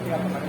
jam.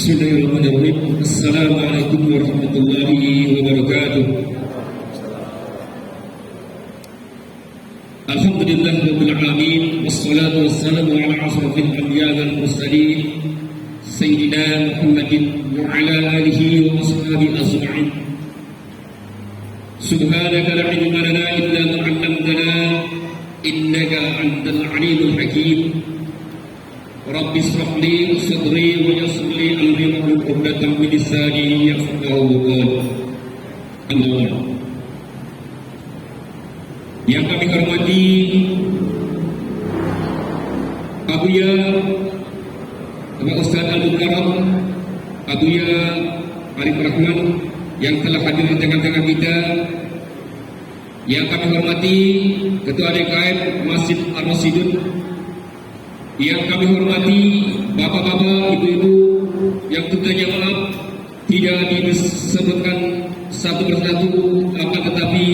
Bismillahirrahmanirrahim. Assalamualaikum warahmatullahi wabarakatuh. Alhamdulillah rabbil alamin, wassalatu wassalamu ala asrafil anbiya wal mursalin sayyidina Muhammadin wa ala alihi wa ashabihi ajma'in. Subhanaka la ilma lana illa ma 'allamtana innaka antal alimul hakim. Rabbi ishrah li sadri wa yassir li amri wahlul 'uqdatam min lisani yafqahu qawli. Allah. Yang kami hormati Abuya Bapak Ustaz Al-Mukarram, Abuya Arif Rahman yang telah hadir di tengah-tengah kita. Yang kami hormati Ketua DKM Masjid Ar-Rasyidun, yang kami hormati bapak-bapak, ibu-ibu yang tentunya maaf tidak disebutkan satu persatu, akan tetapi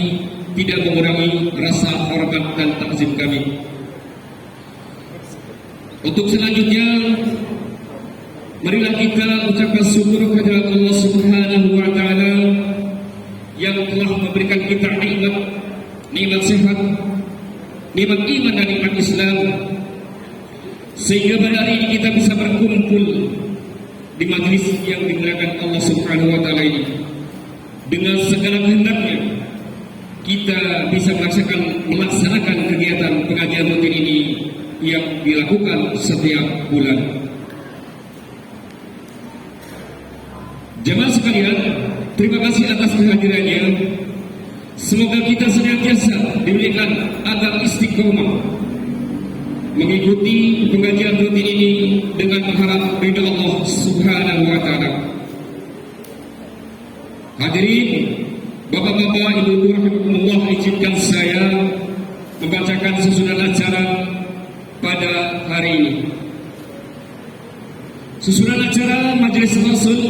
tidak mengurangi rasa hormat dan takzim kami. Untuk selanjutnya, marilah kita ucapkan syukur kepada Allah Subhanahu wa Ta'ala yang telah memberikan kita nikmat sehat, nikmat iman dan nikmat Islam, sehingga pada hari ini kita bisa berkumpul di majlis yang dimuliakan Allah Subhanahu wa Ta'ala ini. Dengan segala kehendaknya kita bisa melaksanakan kegiatan pengajian rutin ini yang dilakukan setiap bulan. Jemaah sekalian, terima kasih atas kehadirannya. Semoga kita senantiasa diberikan agar istiqomah mengikuti pengajian rutin ini dengan mengharap ridha Allah Subhanahu wa Ta'ala. Hadirin, bapak-bapak, ibu-ibu rahimakumullah, izinkan saya membacakan susunan acara pada hari ini. Susunan acara Majelis Rasul,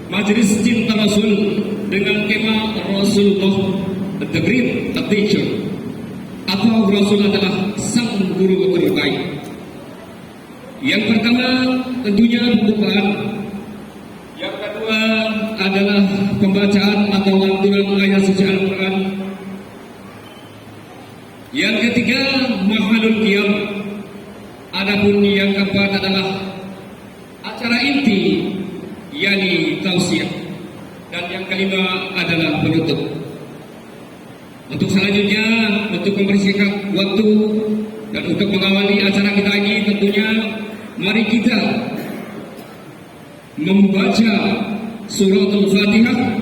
Majelis Cinta Rasul dengan tema Rasulullah the Great Teacher, atau Rasul adalah sang guru terbaik. Yang pertama tentunya pembukaan adalah pembacaan atau lantunan ayat suci Al-Quran. Yang ketiga, mahalul qiyam. Adapun yang keempat adalah acara inti, yakni tausiah. Dan yang kelima adalah penutup. Untuk selanjutnya, untuk mempersingkat waktu dan untuk mengawali acara kita ini, tentunya mari kita membaca surah Al-Fatihah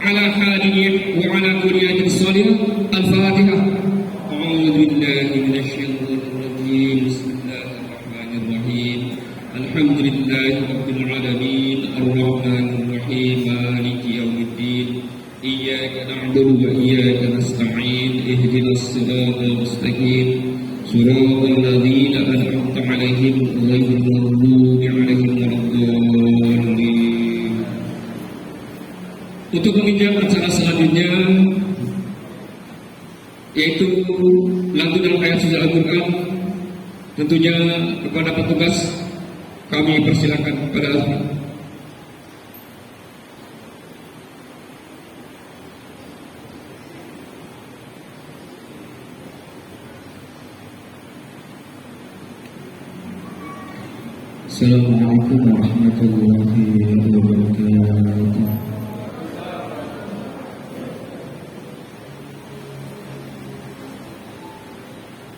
ala hadiyah wa ala kulliyatin salihah. Al-Fatihah. A'udzu billahi minasyaitonir rajim. Bismillahirrahmanirrahim. Alhamdulillahi rabbil alamin. Arrahmanir rahim. Maliki yaumiddin. Iyyaka na'budu wa iyyaka nasta'in. Ihdinas siratal mustaqim. Siratal ladzina an'amta 'alaihim ghairil maghdubi 'alaihim waladdallin. Untuk meminjam acara selanjutnya, yaitu lantunan ayat suci Al-Quran, tentunya kepada petugas kami persilakan kepada Alfi. Assalamualaikum warahmatullahi wabarakatuh.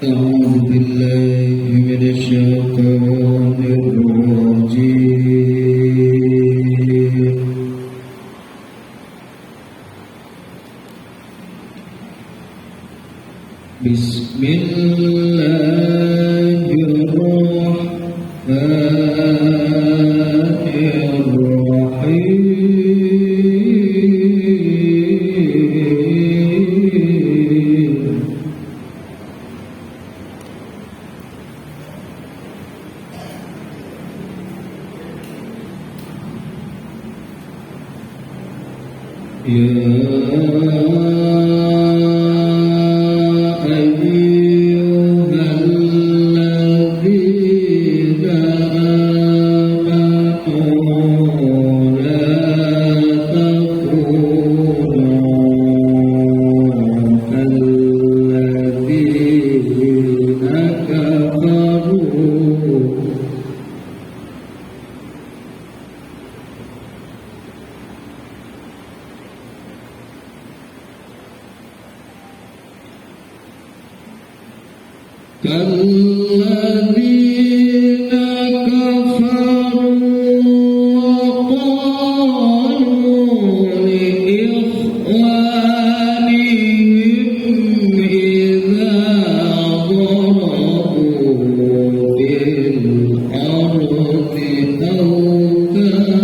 A'udzu billahi minasyaitonir rajim. كالذين كفروا وقالوا لإخوانهم إذا ضربوا في الأرض أو كانوا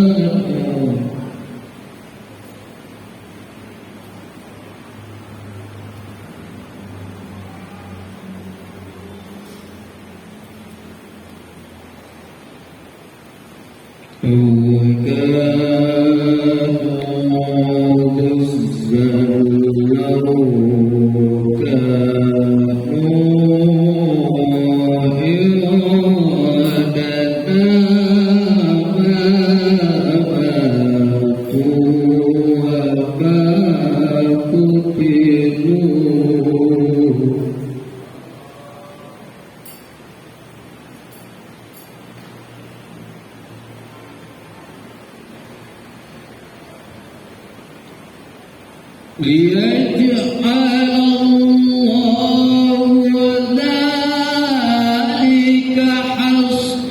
ليجعل الله ذلك حسرة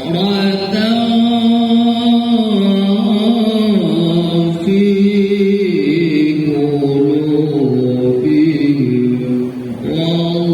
في قلوبهم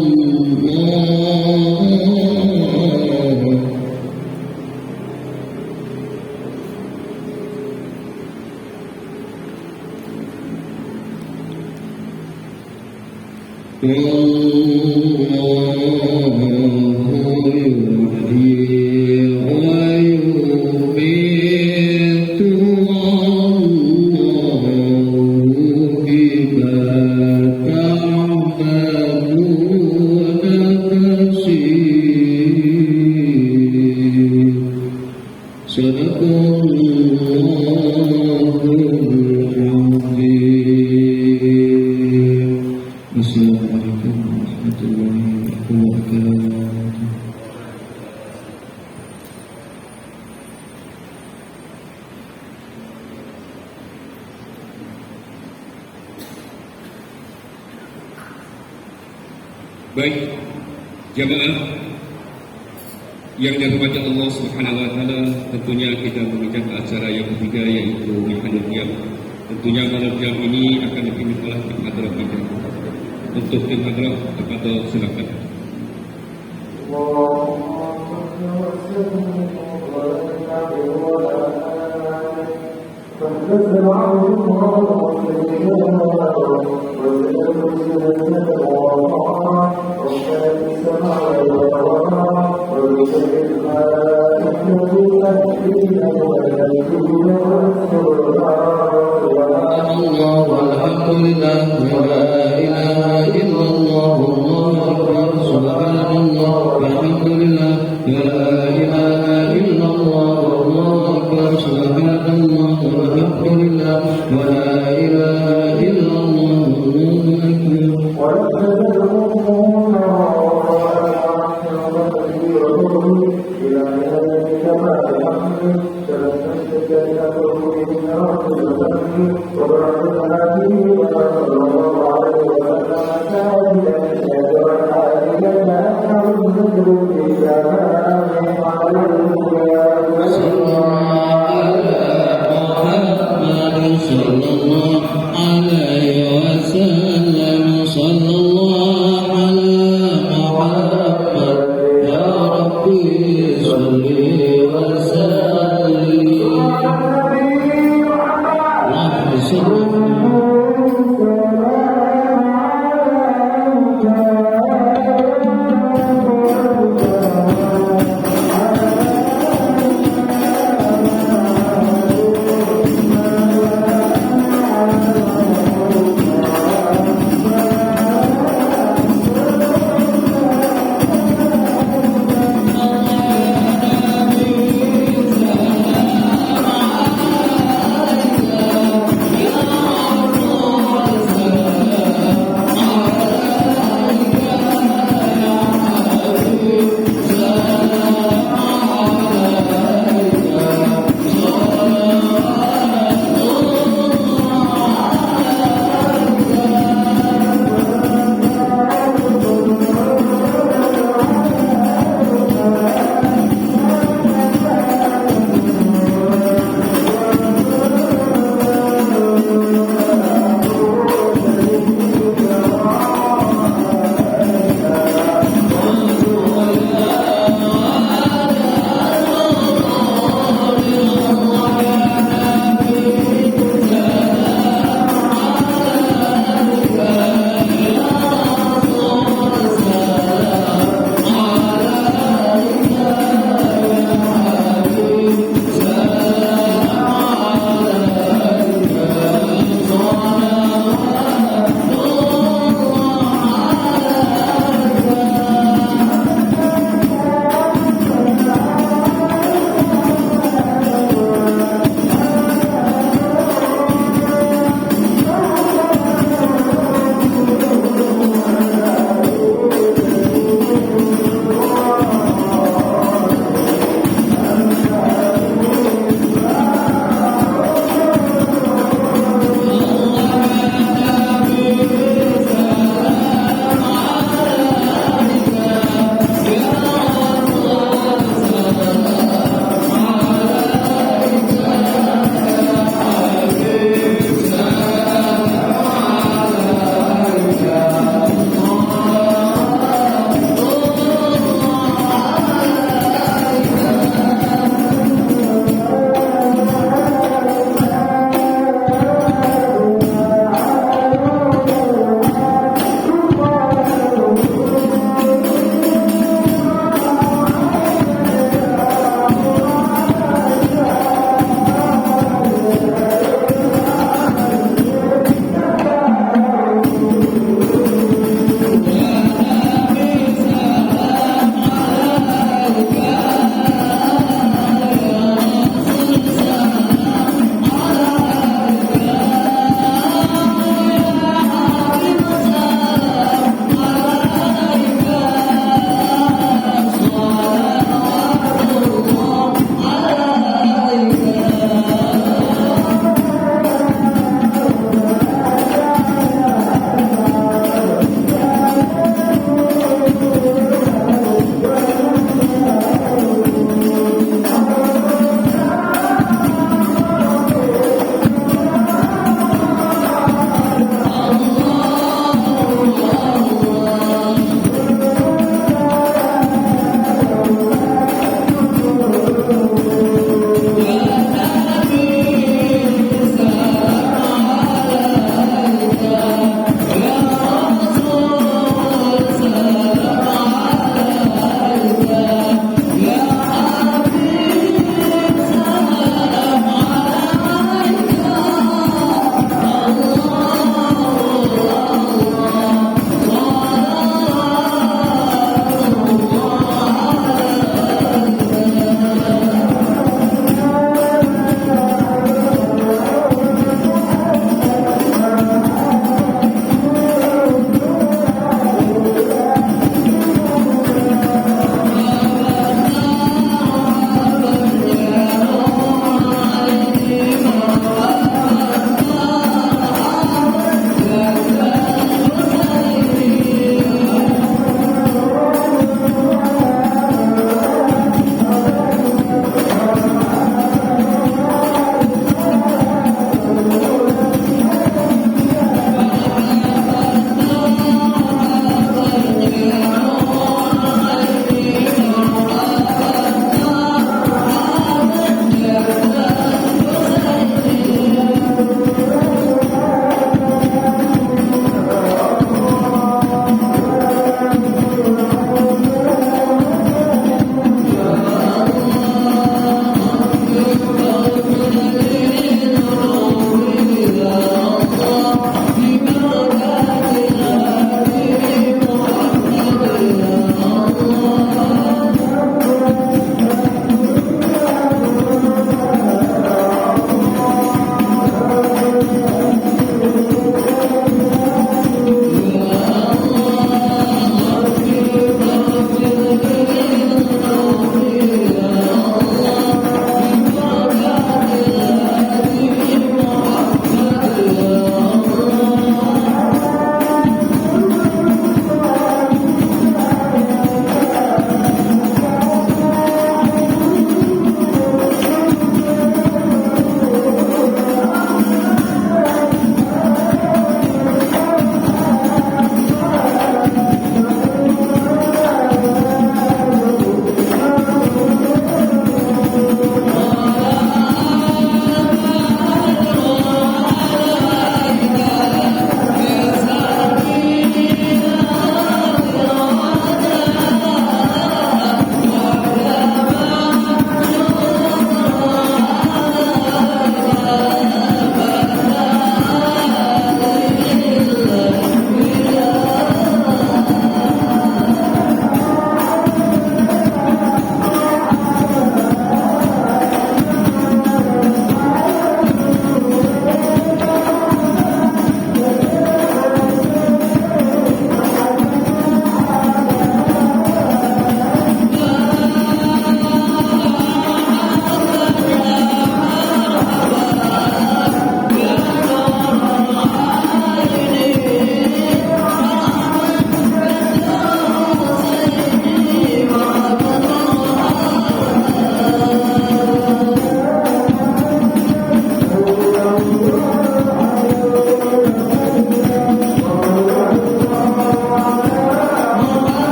Sadaqallahul Baik, jamaah yang dirahmati Allah Subhanahu wa taala, tentunya kita menginjak acara yang ketiga yaitu Mihnul Qiyam. Tentunya malam jam ini akan dipimpin oleh tim hadroh kita. Untuk tim hadroh, tafadhol silakan. الله والحمد لله ولا إله إلا الله والله أكبر سبحان الله والحمد لله ولا إله إلا الله والله أكبر سبحان الله والحمد لله ولا إله إلا الله والله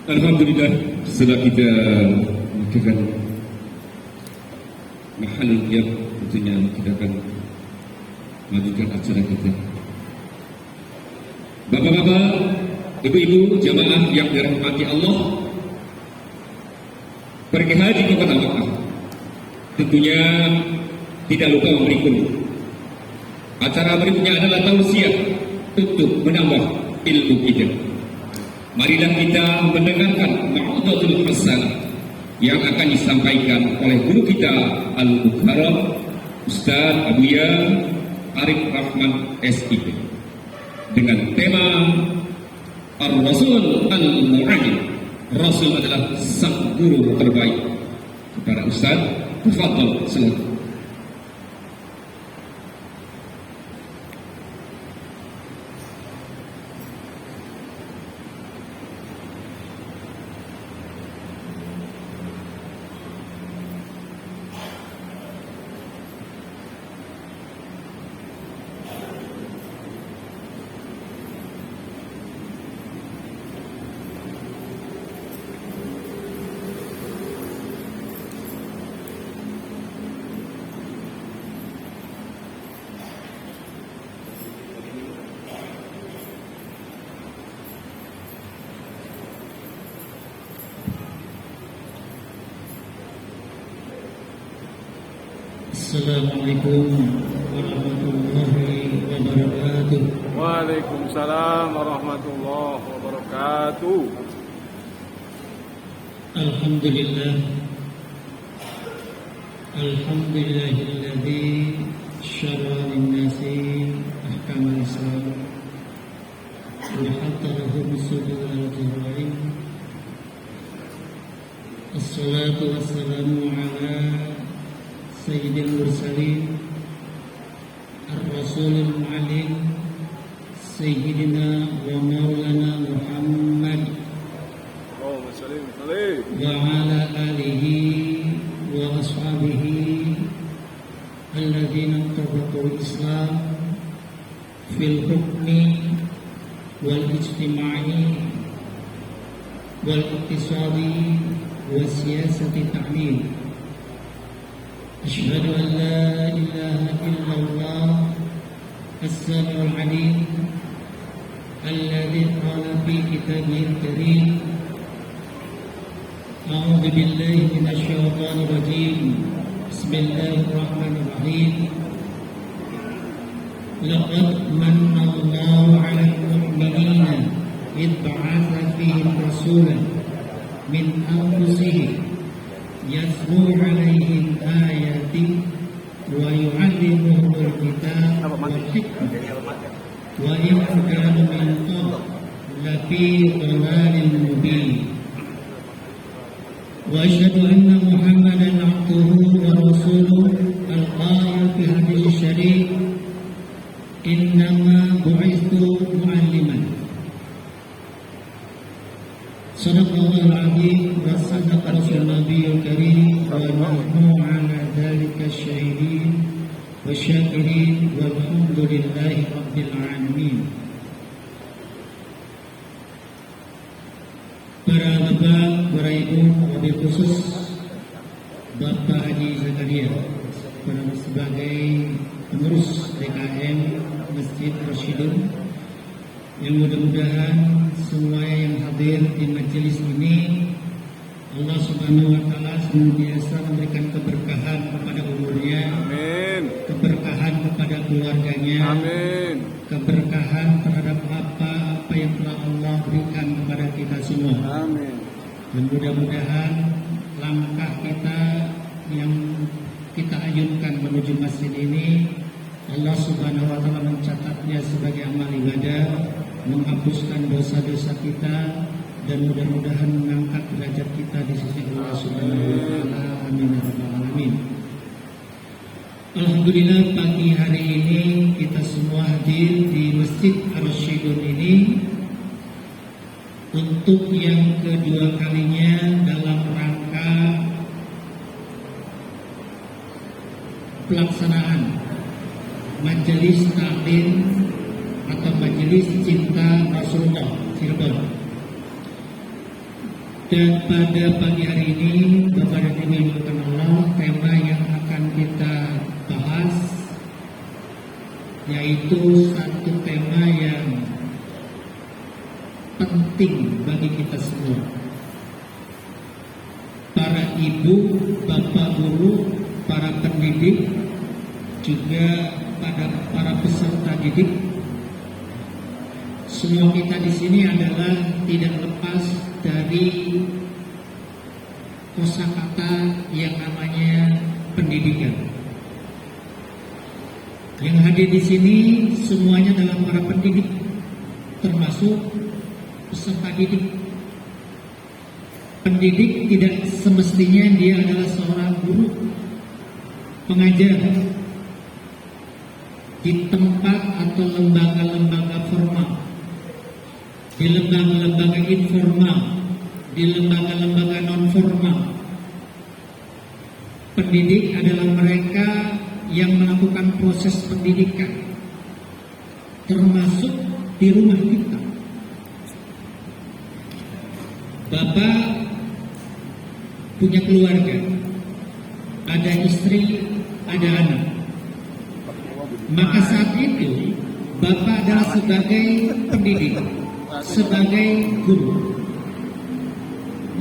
Alhamdulillah, setelah kita melakukan mahal yang tentunya kita akan melanjutkan acara kita. Bapak-bapak, ibu-ibu, jamaah yang dirahmati Allah, pergi haji ke kota Makkah tentunya tidak lupa memberi kunjung. Acara berikutnya adalah tausiah untuk menambah ilmu kita. Marilah kita mendengarkan mau'izatul hasanah yang akan disampaikan oleh guru kita Al-Mukarram Ustaz Abuya Arif Rahman SIP dengan tema Ar-Rasul Al-Mu'allim. Rasul adalah sang guru terbaik. Kepada Ustaz, tafadhal silakan. Assalamualaikum warahmatullahi wabarakatuh. Waalaikumsalam warahmatullahi wabarakatuh. Alhamdulillah, alhamdulillahilladzi syara'a lin-nasi ahkamal Islam wa hatta lahum sudur al-jaraim. Assalatu wassalamu ala Sayyidil Mursalin Ar-Rasulil Mu'allim Sayyidina wa Maulana Muhammad Allahumma salli wa sallim wa ala alihi wa ashabihi alladhina tabaqul Islam fil hukmi wal ijtima'i wal iqtisadi wa siyasati ta'lim. أشهد أن لا إله إلا الله السميع العليم الذي قال في كتابه الكريم أعوذ بالله من الشيطان الرجيم بسم الله الرحمن الرحيم لقد من الله على المؤمنين إذ بعث فيهم رسولا من أنفسهم يتلو عليهم آياته ويعلمهم الكتاب والحكمة وإن كانوا من قبل لفي ضلال مبين وأشهد أن محمدا عبده ورسوله القائل في حديث الشريف إنما بعثت معلما. صدق الله العظيم وصدق رسول النبي الكريم ونحن على ذلك الشاهدين والشاكرين والحمد لله رب العالمين. Para bapak, para ibu, wabil khusus Bapak Haji Zakaria sebagai pengurus DKM Masjid Rasyidun, yang mudah-mudahan semua yang hadir di majelis ini Allah Subhanahu wa taala senantiasa memberikan keberkahan kepada umurnya, Amin. keberkahan kepada keluarganya, Amin. keberkahan terhadap apa yang telah Allah berikan kepada kita semua. Amin. Dan mudah-mudahan langkah kita yang kita ayunkan menuju masjid ini Allah Subhanahu wa taala mencatatnya sebagai amal ibadah, menghapuskan dosa-dosa kita, dan mudah-mudahan mengangkat derajat kita di sisi Allah Subhanahu wa taala. Amin ya rabbal alamin. Alhamdulillah, pagi hari ini kita semua hadir di Masjid Ar-Rasyidun ini untuk yang kedua kalinya dalam rangka pelaksanaan Majelis Taklim atau Majelis Cinta Rasulullah Cirebon. Dan pada pagi hari ini, Bapak dan Ibu yang dimuliakan Allah, tema yang akan kita bahas yaitu satu tema yang penting bagi kita semua. Para ibu, bapak guru, para pendidik, juga pada para peserta didik, semua kita di sini adalah tidak lepas dari kosakata yang namanya pendidikan. Yang hadir di sini semuanya adalah para pendidik, termasuk peserta didik. Pendidik tidak semestinya dia adalah seorang guru, pengajar di tempat atau lembaga-lembaga formal, di lembaga-lembaga informal, di lembaga-lembaga non-formal. Pendidik adalah mereka yang melakukan proses pendidikan, termasuk di rumah kita. Bapak punya keluarga, ada istri, ada anak. Maka saat itu Bapak adalah sebagai pendidik, sebagai guru.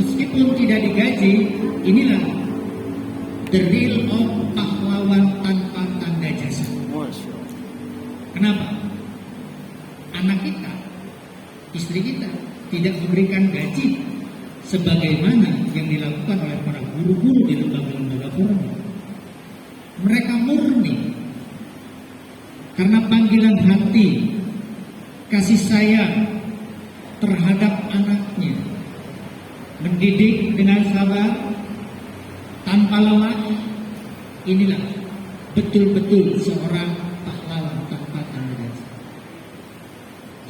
Meskipun tidak digaji, inilah the real of pahlawan tanpa tanda jasa. Kenapa? Anak kita, istri kita tidak memberikan gaji sebagaimana yang dilakukan oleh para guru-guru di lembaga-lembaga formal. Mereka murni karena panggilan hati, kasih sayang terhadap anaknya, mendidik dengan sabar tanpa lelah. Inilah betul-betul seorang pahlawan tanpa tanda jasa.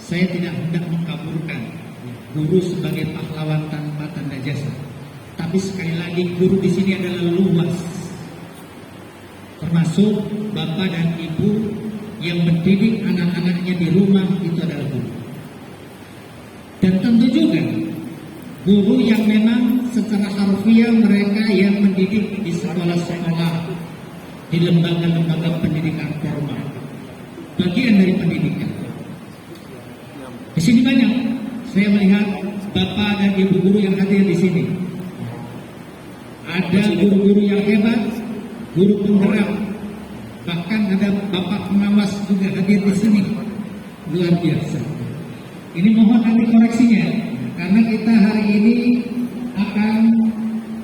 Saya tidak hendak mengkaburkan guru sebagai pahlawan tanpa tanda jasa, tapi sekali lagi guru di sini adalah luas, termasuk bapak dan ibu yang mendidik anak-anaknya di rumah, itu adalah guru. Dan tentu juga guru yang memang secara harfiah mereka yang mendidik di sekolah-sekolah, di lembaga-lembaga pendidikan formal, bagian dari pendidikan. Di sini banyak saya melihat bapak dan ibu guru yang hadir di sini. Ada guru-guru yang hebat, guru penggerak, bahkan ada bapak pengawas juga hadir di sini, luar biasa. Ini mohon nanti koreksinya, karena kita hari ini akan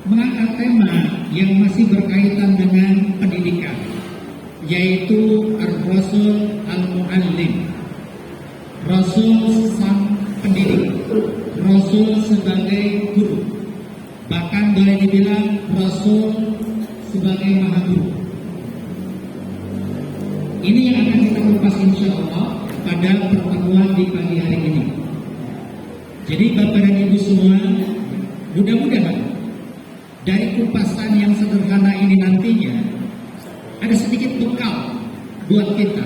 mengangkat tema yang masih berkaitan dengan pendidikan, yaitu Ar-Rasul Al-Mu'allim, Rasul sang pendidik, Rasul sebagai guru, bahkan boleh dibilang Rasul sebagai maha guru. Ini yang akan kita kupas insya Allah pada pertemuan di pagi hari ini. Jadi Bapak dan Ibu semua, mudah-mudahan dari kupasan yang sederhana ini nantinya ada sedikit bekal buat kita.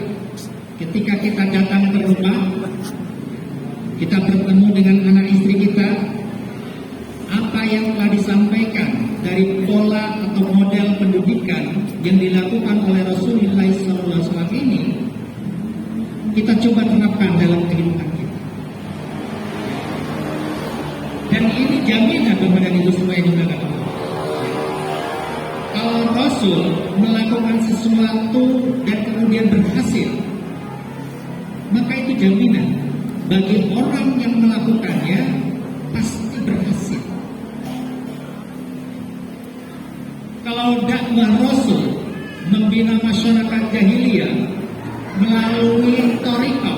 Ketika kita datang ke rumah, kita bertemu dengan anak istri kita, apa yang telah disampaikan dari pola atau model pendidikan yang dilakukan oleh Rasulullah SAW ini, kita coba terapkan dalam kehidupan kita. Dan ini jaminan Bapak dan Ibu semua yang dimuliakan Allah. Kalau Rasul melakukan sesuatu dan kemudian berhasil, maka itu jaminan bagi orang yang melakukannya pasti berhasil. Kalau dakwah Rasul membina masyarakat jahiliyah melalui thariqah,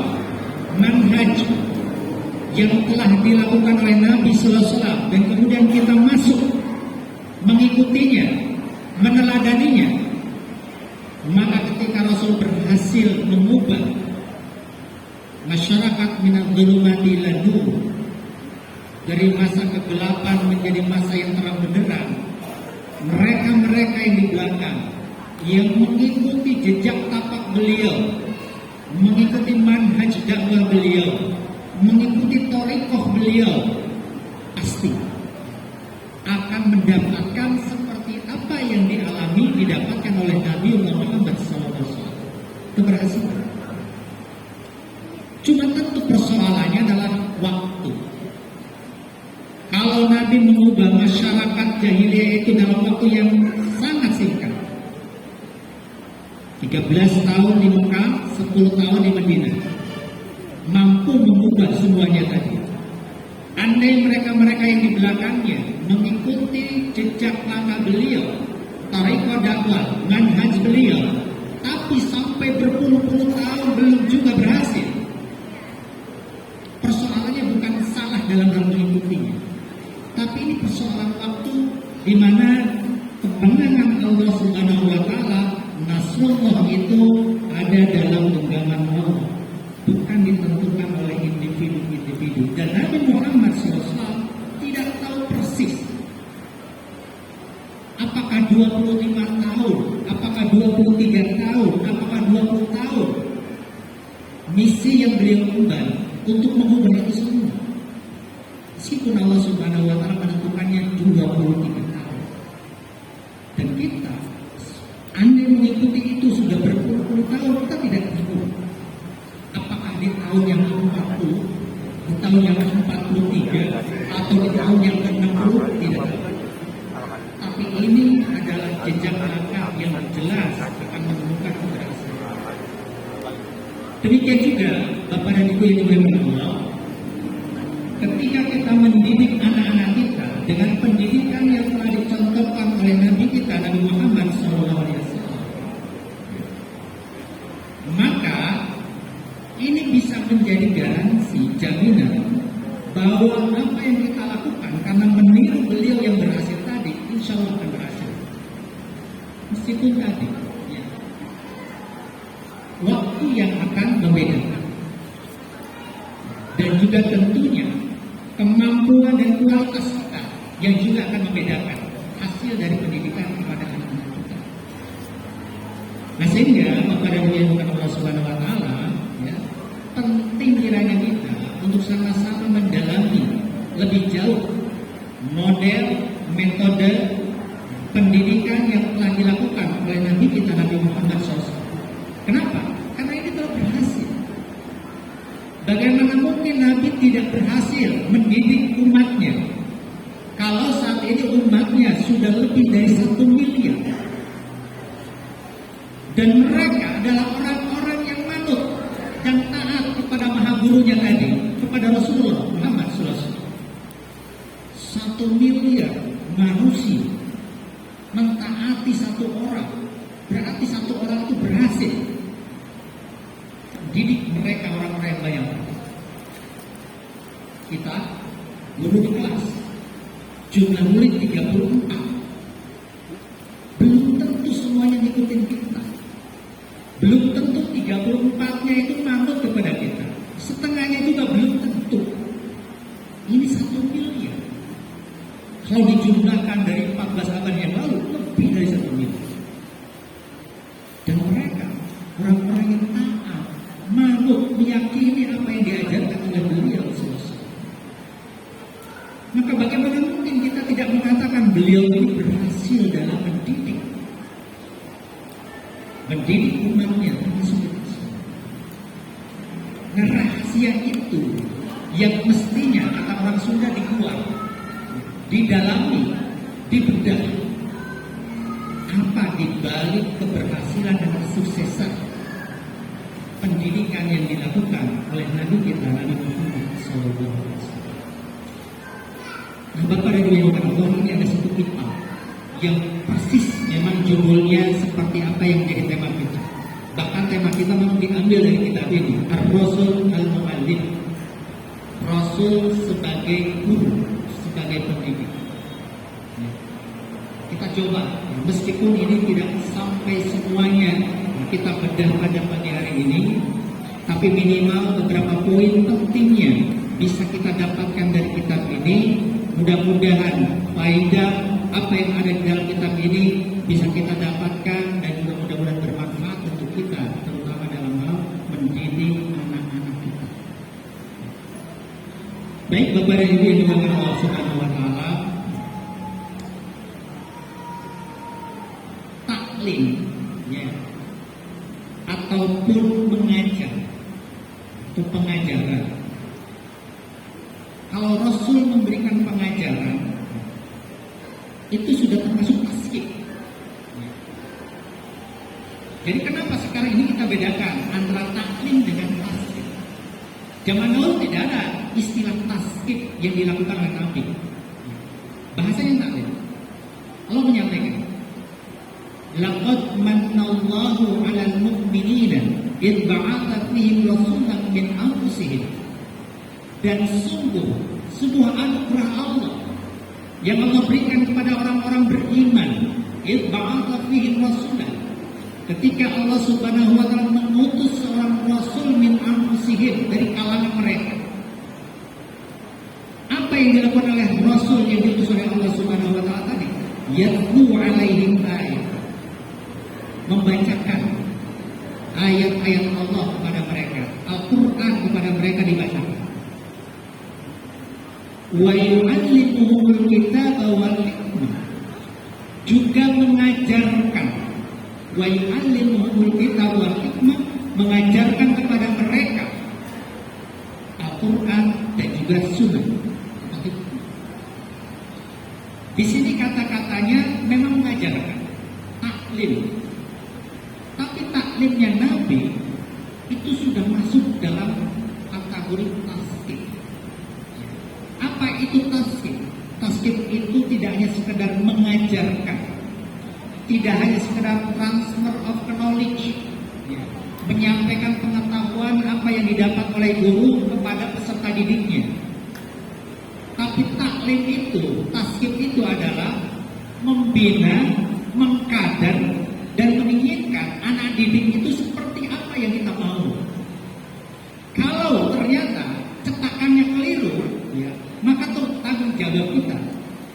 manhaj yang telah dilakukan oleh Nabi Sallallahu Alaihi Wasallam, dan kemudian kita masuk mengikutinya, meneladaninya, maka ketika Rasul berhasil mengubah masyarakat minal dhulumati ila nur, dari masa kegelapan menjadi masa yang terang benderang, mereka-mereka yang di belakang yang mengikuti jejak tapak beliau, mengikuti manhaj dakwah beliau, mengikuti thariqah beliau, pasti mendapatkan seperti apa yang didapatkan oleh Nabi Muhammad SAW. Keberhasilan. Cuma tentu persoalannya adalah waktu. Kalau Nabi mengubah masyarakat jahiliyah itu dalam waktu yang sangat singkat, 13 tahun di Mekah, 10 tahun di Madinah, mampu mengubah semuanya tadi. Andai mereka-mereka yang di belakangnya mengikuti jejak langkah beliau, tariqah dakwah, manhaj beliau, tapi sampai berpuluh-puluh tahun belum juga berhasil. Persoalannya bukan salah dalam hal mengikutinya, tapi ini persoalan waktu di mana kemenangan Allah Subhanahu wa taala, Nasrullah itu ada dalam genggaman Allah, bukan ditentukan oleh individu-individu. Dan Nabi Muhammad SAW tidak tahu persis apakah 25 tahun, apakah 23 tahun, apakah 20 tahun misi yang beliau emban untuk mengubah itu semua. Meskipun Allah Subhanahu wa taala menentukannya 23 tahun. Dan kita andai mengikuti itu sudah berpuluh-puluh tahun, kita tidak tahu apakah di tahun yang ke-40, di tahun yang ke-43, atau di tahun yang ke-60, tidak tahu. Tapi ini adalah jejak langkah yang jelas akan menemukan keberhasilan. Demikian juga Bapak dan Ibu yang dimuliakan Allah, ketika kita mendidik anak-anak kita dengan pendidikan yang telah dicontohkan oleh Nabi kita, Nabi Muhammad SAW, maka ini bisa menjadi garansi, jaminan bahwa apa yang kita lakukan karena meniru beliau yang berhasil tadi, insya Allah akan berhasil. Meskipun tadi ya, waktu yang akan membedakan, dan juga tentunya kemampuan dan kualitas kita yang juga akan membedakan hasil dari pendidikan kepada anak-anak kita. Nah, sehingga Bapak dan Ibu yang Allah Subhanahu wa taala, ya, penting kiranya kita untuk sama-sama mendalami lebih jauh model, metode pendidikan yang telah dilakukan oleh Nabi kita, Nabi Muhammad SAW. Kenapa? Karena ini telah berhasil. Bagaimana mungkin Nabi tidak berhasil mendidik umatnya kalau saat ini umatnya sudah lebih dari 1 miliar, dan mereka adalah orang-orang yang manut dan taat kepada maha gurunya tadi, kepada Rasulullah Muhammad SAW. 1 miliar manusia mentaati 1 orang, berarti 1 orang itu berhasil didik mereka, orang-orang yang banyak. Kita guru di kelas, jumlah murid 34, belum tentu semuanya ngikutin kita, belum tentu 34-nya itu manut kepada kita, setengahnya juga belum tentu. Ini 1 miliar. Kalau dijumlahkan dari 14 abad yang lalu, lebih dari 1 miliar. Dan mereka orang-orang yang taat, manut, meyakini apa yang diajarkan oleh beliau selesai. Maka bagaimana mungkin kita tidak mengatakan beliau ini berhasil dalam mendidik umatnya termasuk kita semua. Nah, rahasia itu yang mestinya kata orang Sunda dikuak, didalami, dibedah. Apa dibalik keberhasilan dan kesuksesan pendidikan yang dilakukan oleh Nabi kita, Nabi Muhammad SAW. Nah, Bapak dan Ibu yang Allah, ini ada satu kitab yang persis memang judulnya seperti apa yang menjadi tema kita. Bahkan tema kita memang diambil dari kitab ini, Ar-Rasul Al-Mu'allim, Rasul sebagai guru, sebagai pendidik. Kita coba, meskipun ini tidak sampai semuanya kita bedah pada pagi hari ini, tapi minimal beberapa poin pentingnya bisa kita dapatkan dari kitab ini. Mudah-mudahan faedah apa yang ada di dalam kitab ini bisa kita dapatkan, dan juga mudah-mudahan bermanfaat untuk kita, terutama dalam hal mendidik anak-anak kita. Baik Bapak dan Ibu yang dimuliakan Allah Subhanahu wa taala, atau pengajaran. Kalau Rasul memberikan pengajaran, itu sudah termasuk tasqif. Jadi kenapa sekarang ini kita bedakan antara taklim dengan tasqif? Zaman dahulu tidak ada istilah tasqif yang dilakukan oleh Nabi. Bahasanya taklim. Allah menyampaikan, laqad mannallahu 'alal mu'minina idh ba'atha fihim rasulan min anfusihim. Dan sungguh sebuah anugerah Allah yang Allah berikan kepada orang-orang beriman, idh ba'atha fihim rasulan, ketika Allah Subhanahu wa taala mengutus seorang rasul min anfusihim, dari kalangan mereka. Apa yang dilakukan oleh rasul yang diutus oleh Allah Subhanahu wa taala tadi? Yatlu 'alaihim ayat, membacakan ayat-ayat Allah kepada mereka, Al-Quran kepada mereka dibacakan. Wa yu'allimuhumul kitaba wal hikmah, juga mengajarkan, wa yu'allimuhumul kitaba wal hikmah, mengajarkan kepada mereka Al-Quran dan juga Sunnah. Di sini kata-katanya memang mengajarkan, taklim. Tapi taklimnya Nabi itu sudah masuk dalam kategori tasqif. Apa itu tasqif? Tasqif itu tidak hanya sekedar mengajarkan, tidak hanya sekedar transfer of knowledge, menyampaikan pengetahuan apa yang didapat oleh guru kepada peserta didiknya. Tapi taklim itu, tasqif itu adalah membina, mengkader, dan menginginkan anak didik itu seperti apa yang kita mau. Kalau ternyata cetakannya keliru, maka tanggung jawab kita,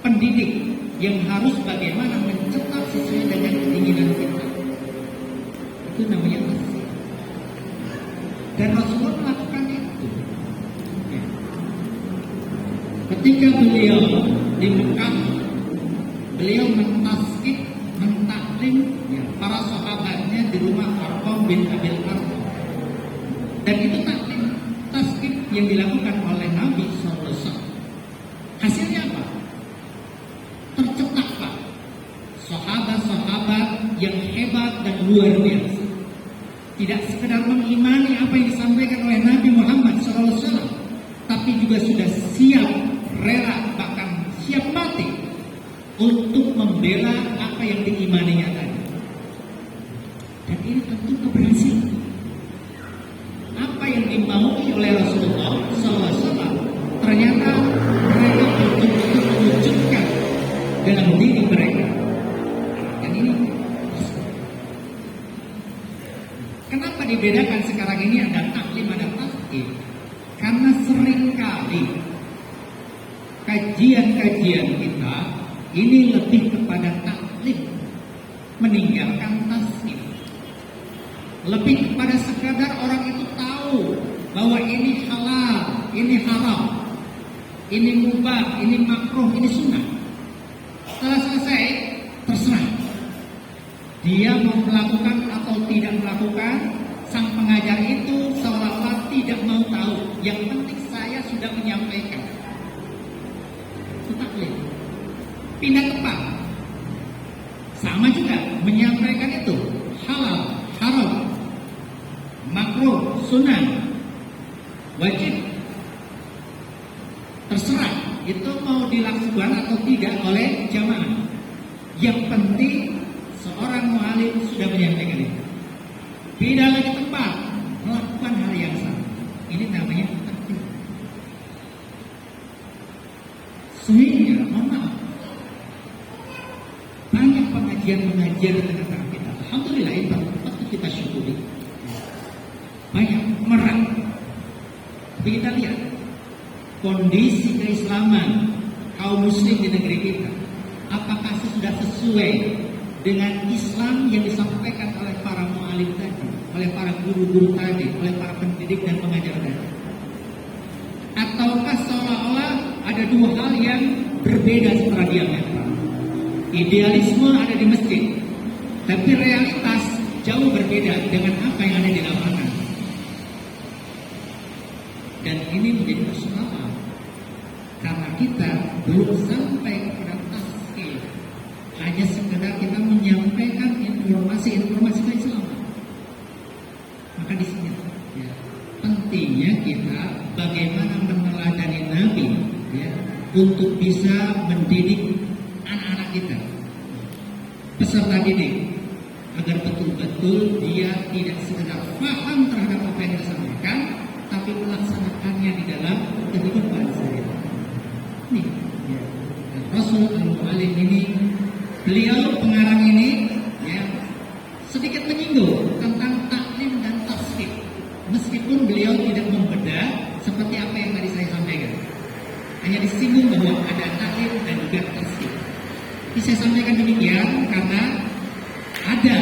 pendidik, yang harus bagaimana mencetak sesuai dengan keinginan kita. Itu namanya tasqif. Dan Rasulullah melakukan itu. Ketika beliau di Mekah, beliau mentasqif, mentaklim para sahabatnya di rumah Arqam bin Abil Arqam. Dan itu taklim, tasqif yang dilakukan oleh Nabi SAW. Hasilnya apa? Tercetak Pak sahabat-sahabat yang hebat dan luar biasa. Tidak sekedar mengimani apa yang disampaikan oleh Nabi Muhammad SAW, tapi juga sudah siap, rela, bahkan siap mati untuk membela apa yang diimaninya tadi. Dan ini tentu keberhasilan. Apa yang dimaui oleh Rasulullah SAW ternyata mereka betul-betul mewujudkan dalam diri mereka. Dan ini kenapa dibedakan sekarang ini ada taklim, ada tasqif? Karena seringkali kajian-kajian kita ini lebih kepada taklim, meninggalkan tasqif. Lebih kepada sekadar orang itu tahu bahwa ini halal, ini haram, ini mubah, ini makruh, ini sunnah. Setelah selesai, terserah dia mau melakukan atau tidak melakukan. Sang pengajar itu seolah-olah tidak mau tahu. Yang penting saya sudah menyampaikan. Itu taklim. Pindah tempat, sama juga menyampaikan itu halal, haram, makruh, sunnah, wajib, terserah itu mau dilakukan atau tidak oleh jamaah. Yang penting seorang mu'alim sudah menyampaikan itu. Pindah lagi tempat, melakukan hal yang sama. Ini namanya taklim. Sehingga maaf, banyak pengajian-pengajian di tengah-tengah kita. Alhamdulillah itu patut kita syukuri. Banyak merah. Tapi kita lihat kondisi keislaman kaum muslim di negeri kita, apakah sudah sesuai dengan Islam yang disampaikan oleh para mu'alim tadi, oleh para guru-guru tadi, oleh para pendidik dan pengajar tadi? Ataukah seolah-olah ada dua hal yang berbeda secara diametral? Idealisme ada di masjid, tapi realitas jauh berbeda dengan apa yang ada di lapangan. Dan ini menjadi persoalan karena kita belum sampai kepada tasqih. Hanya sekedar kita menyampaikan informasi keislaman. Maka di sini ya, pentingnya kita bagaimana meneladani Nabi ya, untuk bisa mendidik anak-anak kita, peserta didik, agar betul-betul dia tidak sekedar paham terhadap apa yang disampaikan, tapi melaksanakannya di dalam kehidupan sehari-hari. Nih, ya. Rasul Al-Mu'alim ini, beliau pengarang ini, ya, sedikit menyinggung tentang taklim dan tasqih. Meskipun beliau tidak membedah seperti apa yang tadi saya sampaikan, hanya disinggung bahwa ada taklim dan juga tasqih. Ini saya sampaikan demikian karena ada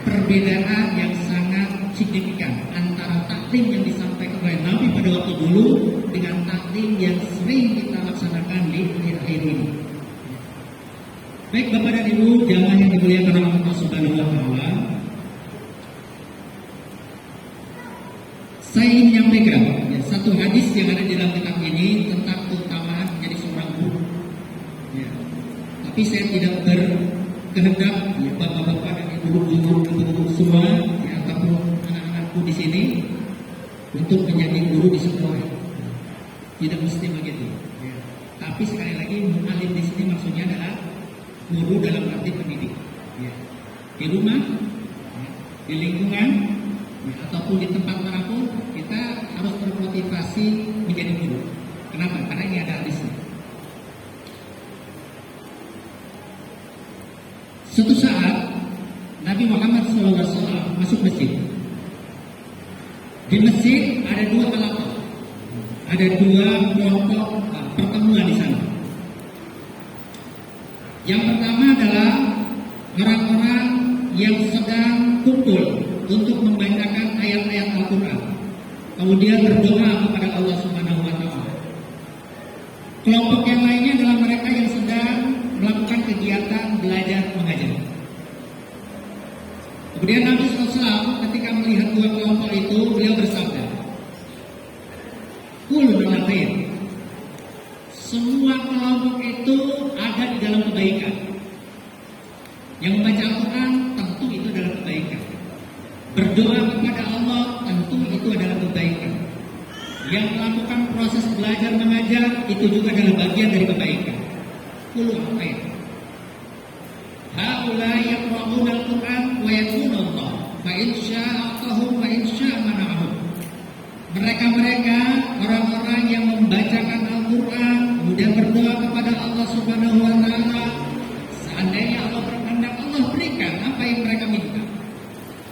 perbedaan yang sangat signifikan antara taklim yang disampaikan oleh Nabi pada waktu dulu dengan taklim yang sering kita laksanakan di akhir-akhir ini. Baik Bapak dan Ibu jamaah yang dimuliakan oleh Allah Subhanahu wa taala, saya ingin menyampaikan ya, satu hadis yang ada di dalam kitab ini tentang keutamaan menjadi seorang guru. Ya. Tapi saya tidak berkehendak ya, bapak-bapak dan ibu-ibu semua ya, ataupun anak-anakku di sini untuk menjadi guru di sekolah. Tidak mesti begitu. Ya. Tapi sekali lagi mu'alim di sini maksudnya adalah guru dalam arti pendidik. Ya. Di rumah, ya, di lingkungan, ya, ataupun di tempat manapun kita harus termotivasi menjadi guru. Kenapa? Karena ini ada hadisnya. Suatu saat Nabi Muhammad SAW masuk masjid. Di masjid ada dua kelompok, ada dua kelompok pertemuan di sana. Yang pertama adalah orang-orang yang sedang kumpul untuk membacakan ayat-ayat Al-Quran, kemudian berdoa kepada Allah Subhanahu wa taala. Kelompok yang lainnya adalah mereka yang sedang melakukan kegiatan belajar mengajar. Kemudian Nabi SAW ketika melihat dua kelompok itu, beliau bersabda, "Kullu khair." Semua kelompok itu ada di dalam kebaikan. Yang membaca Al-Quran tentu itu adalah kebaikan. Berdoa kepada Allah tentu itu adalah kebaikan. Yang melakukan proses belajar mengajar itu juga adalah bagian dari kebaikan. Kullu khair. Haulai yaqra'una al-Qur'an wa yaquluna Allah, fa in syaa'a atahum wa in syaa'a mana'ahum. Mereka orang-orang yang membacakan Al-Qur'an kemudian berdoa kepada Allah Subhanahu wa taala, seandainya Allah berkehendak, Allah berikan apa yang mereka minta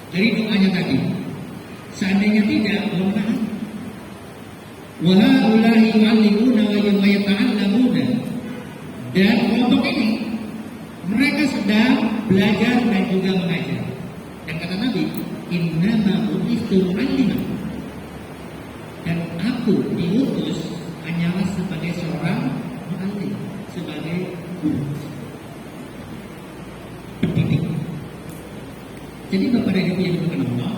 dari doanya tadi. Seandainya tidak, Allah menahan. Wa haulai yu'allimuna wa yata'allamuna. Dan kelompok ini mereka sedang belajar dan juga mengajar. Dan kata Nabi, innama bu'istu mu'alliman. Dan aku diutus hanyalah sebagai seorang mu'allim, sebagai guru, pendidik. Jadi Bapak dan Ibu yang dimuliakan Allah,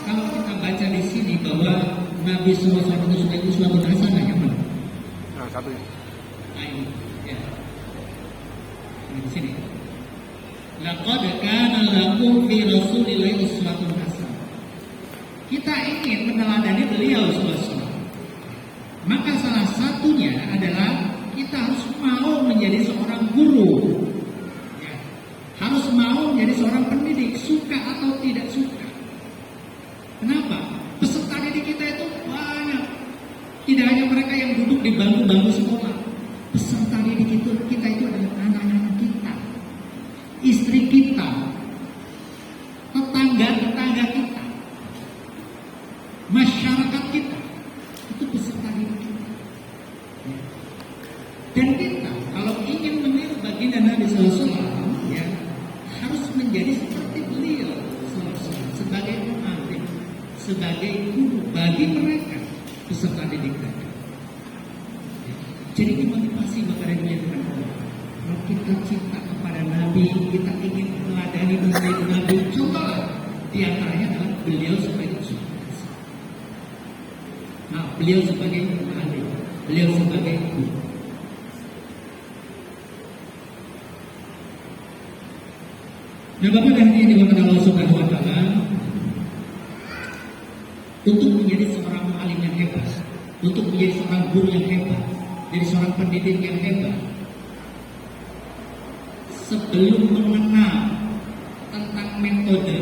kalau kita baca di sini bahwa Nabi SAW itu sebagai uswatun hasanah, yang mana? Nah, satu ini. Nah, ini, ya. Di sini. Laqad kana lakum fi Rasulillahi uswatun hasanah. Kita ingin meneladani beliau SAW. Maka salah satunya adalah kita harus mau menjadi seorang guru. Ya. Harus mau menjadi seorang pendidik, suka atau tidak suka. Kenapa? Peserta didik kita itu banyak. Tidak hanya mereka yang duduk di bangku-bangku sekolah. Peserta didik kita itu adalah anak-anak kita, istri kita, tetangga-tetangga kita, masyarakat kita. Itu peserta didik kita. Ya. Dan kita kalau ingin meniru baginda Nabi SAW, ya, harus menjadi seperti beliau SAW, sebagai mu'allim, sebagai guru bagi mereka peserta didik tadi. Ya. Jadi ini motivasi kepada dunia dengan Allah. Kalau kita cinta kepada Nabi, kita ingin meneladani meniru Nabi, contohlah di antaranya adalah beliau sebagai uswah. Nah, beliau sebagai muallim, beliau sebagai guru. Nah, Bapak dan Ibu dimana Allah Subhanahu Wa Taala, untuk menjadi seorang muallim yang hebat, untuk menjadi seorang guru yang hebat, jadi seorang pendidik yang hebat, sebelum mengenal tentang metode,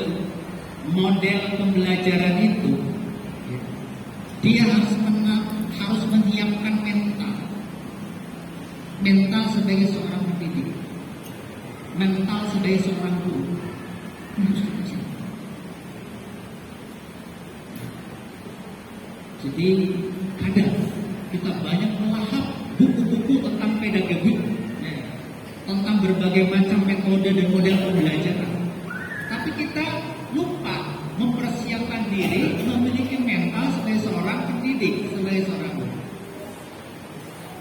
model pembelajaran itu, dia harus menyiapkan mental sebagai seorang pendidik, mental sebagai seorang guru. Harus disiapkan. Jadi kadang kita banyak melahap buku-buku tentang pedagogi, tentang berbagai macam metode dan model pembelajaran, tapi kita lupa mempersiapkan diri memiliki mental sebagai seorang pendidik, sebagai seorang guru.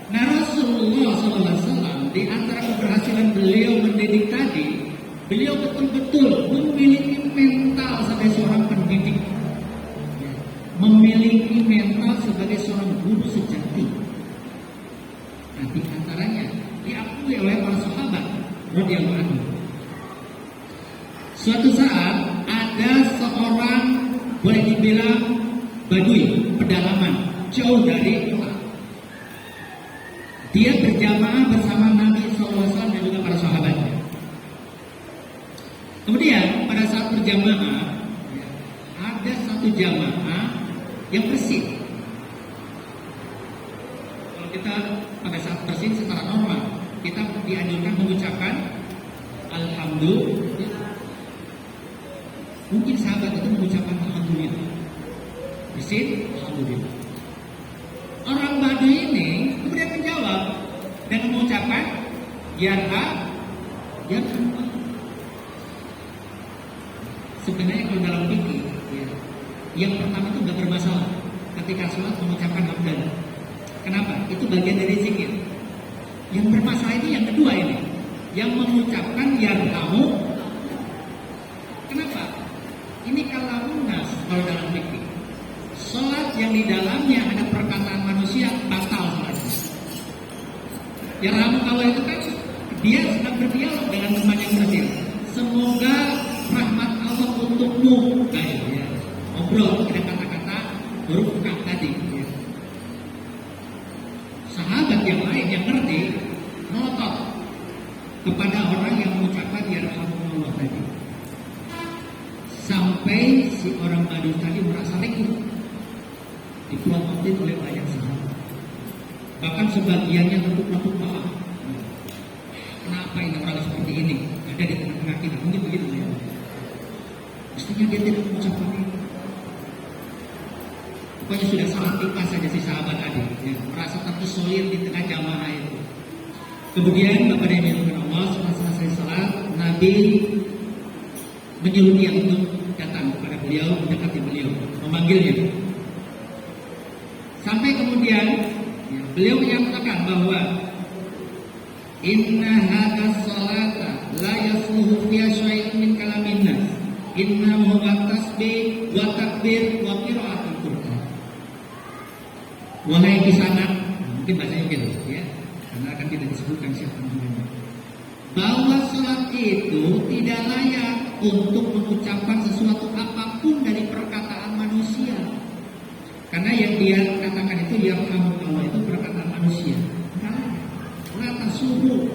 Nah, Rasulullah SAW di antara keberhasilan beliau mendidik tadi, beliau betul-betul memiliki mental sebagai seorang pendidik, memiliki mental sebagai seorang guru sejati. Nah, di antaranya diakui oleh para sahabat radhiyallahu anhu. Suatu saat ada seorang, boleh dibilang badui, pedalaman, jauh dari kota. Dia berjamaah bersama Nabi SAW dan juga para sahabatnya. Kemudian pada saat berjamaah, ada satu jamaah yang bersih. Kalau kita pada saat bersih secara normal, kita dianjurkan mengucapkan Alhamdulillah. Mungkin sahabat itu mengucapkan Alhamdulillah. Bersih, Alhamdulillah. Orang Baduy ini kemudian menjawab dengan mengucapkan Yarhamkallah. Sebenarnya kalau dalam fikih, yang pertama itu nggak bermasalah ketika sholat mengucapkan hamdalah. Kenapa? Itu bagian dari zikir. Yang bermasalah itu yang kedua ini, yang mengucapkan yarhamu. Kenapa? Ini kalamunas kalau dalam fikih. Sholat yang di dalamnya ada perkataan manusia batal sholatnya. Yarhamukallah itu kan dia sedang berdialog dengan teman yang bersih. Semoga rahmat Allah untukmu. Ya. Ngobrol ada kata-kata huruf K tadi. Ya. Sahabat yang lain yang ngerti melotot kepada orang yang mengucapkan yarhamukallah tadi. Sampai si orang Baduy tadi merasa rikuh, diplomatin oleh banyak sahabat. Bahkan sebagiannya tentu maaf. Kenapa ini orang seperti ini ada di tengah-tengah kita? Mungkin begitu ya. Mestinya dia tidak mengucapkan itu. Pokoknya sudah salah tingkah saja si sahabat tadi, ya, merasa terisolir di tengah jamaah itu. Kemudian Bapak dan Ibu Allah, setelah selesai salat, Nabi menyuruh dia untuk datang kepada beliau, mendekati beliau, memanggilnya. Sampai kemudian ya, beliau menyatakan bahwa inna hadza salata la yasluhu fiha syai'un min kalamin nas. Inna huwa tasbih wa takbir wa qiraatul Qur'an. Wahai kisanak, mungkin bahasanya gitu ya, karena akan tidak disebutkan siapa namanya. Bahwa salat itu tidak layak untuk mengucapkan sesuatu apapun dari perkataan manusia. Karena yang dia katakan itu yarhamukallah itu perkataan manusia. Rata subuh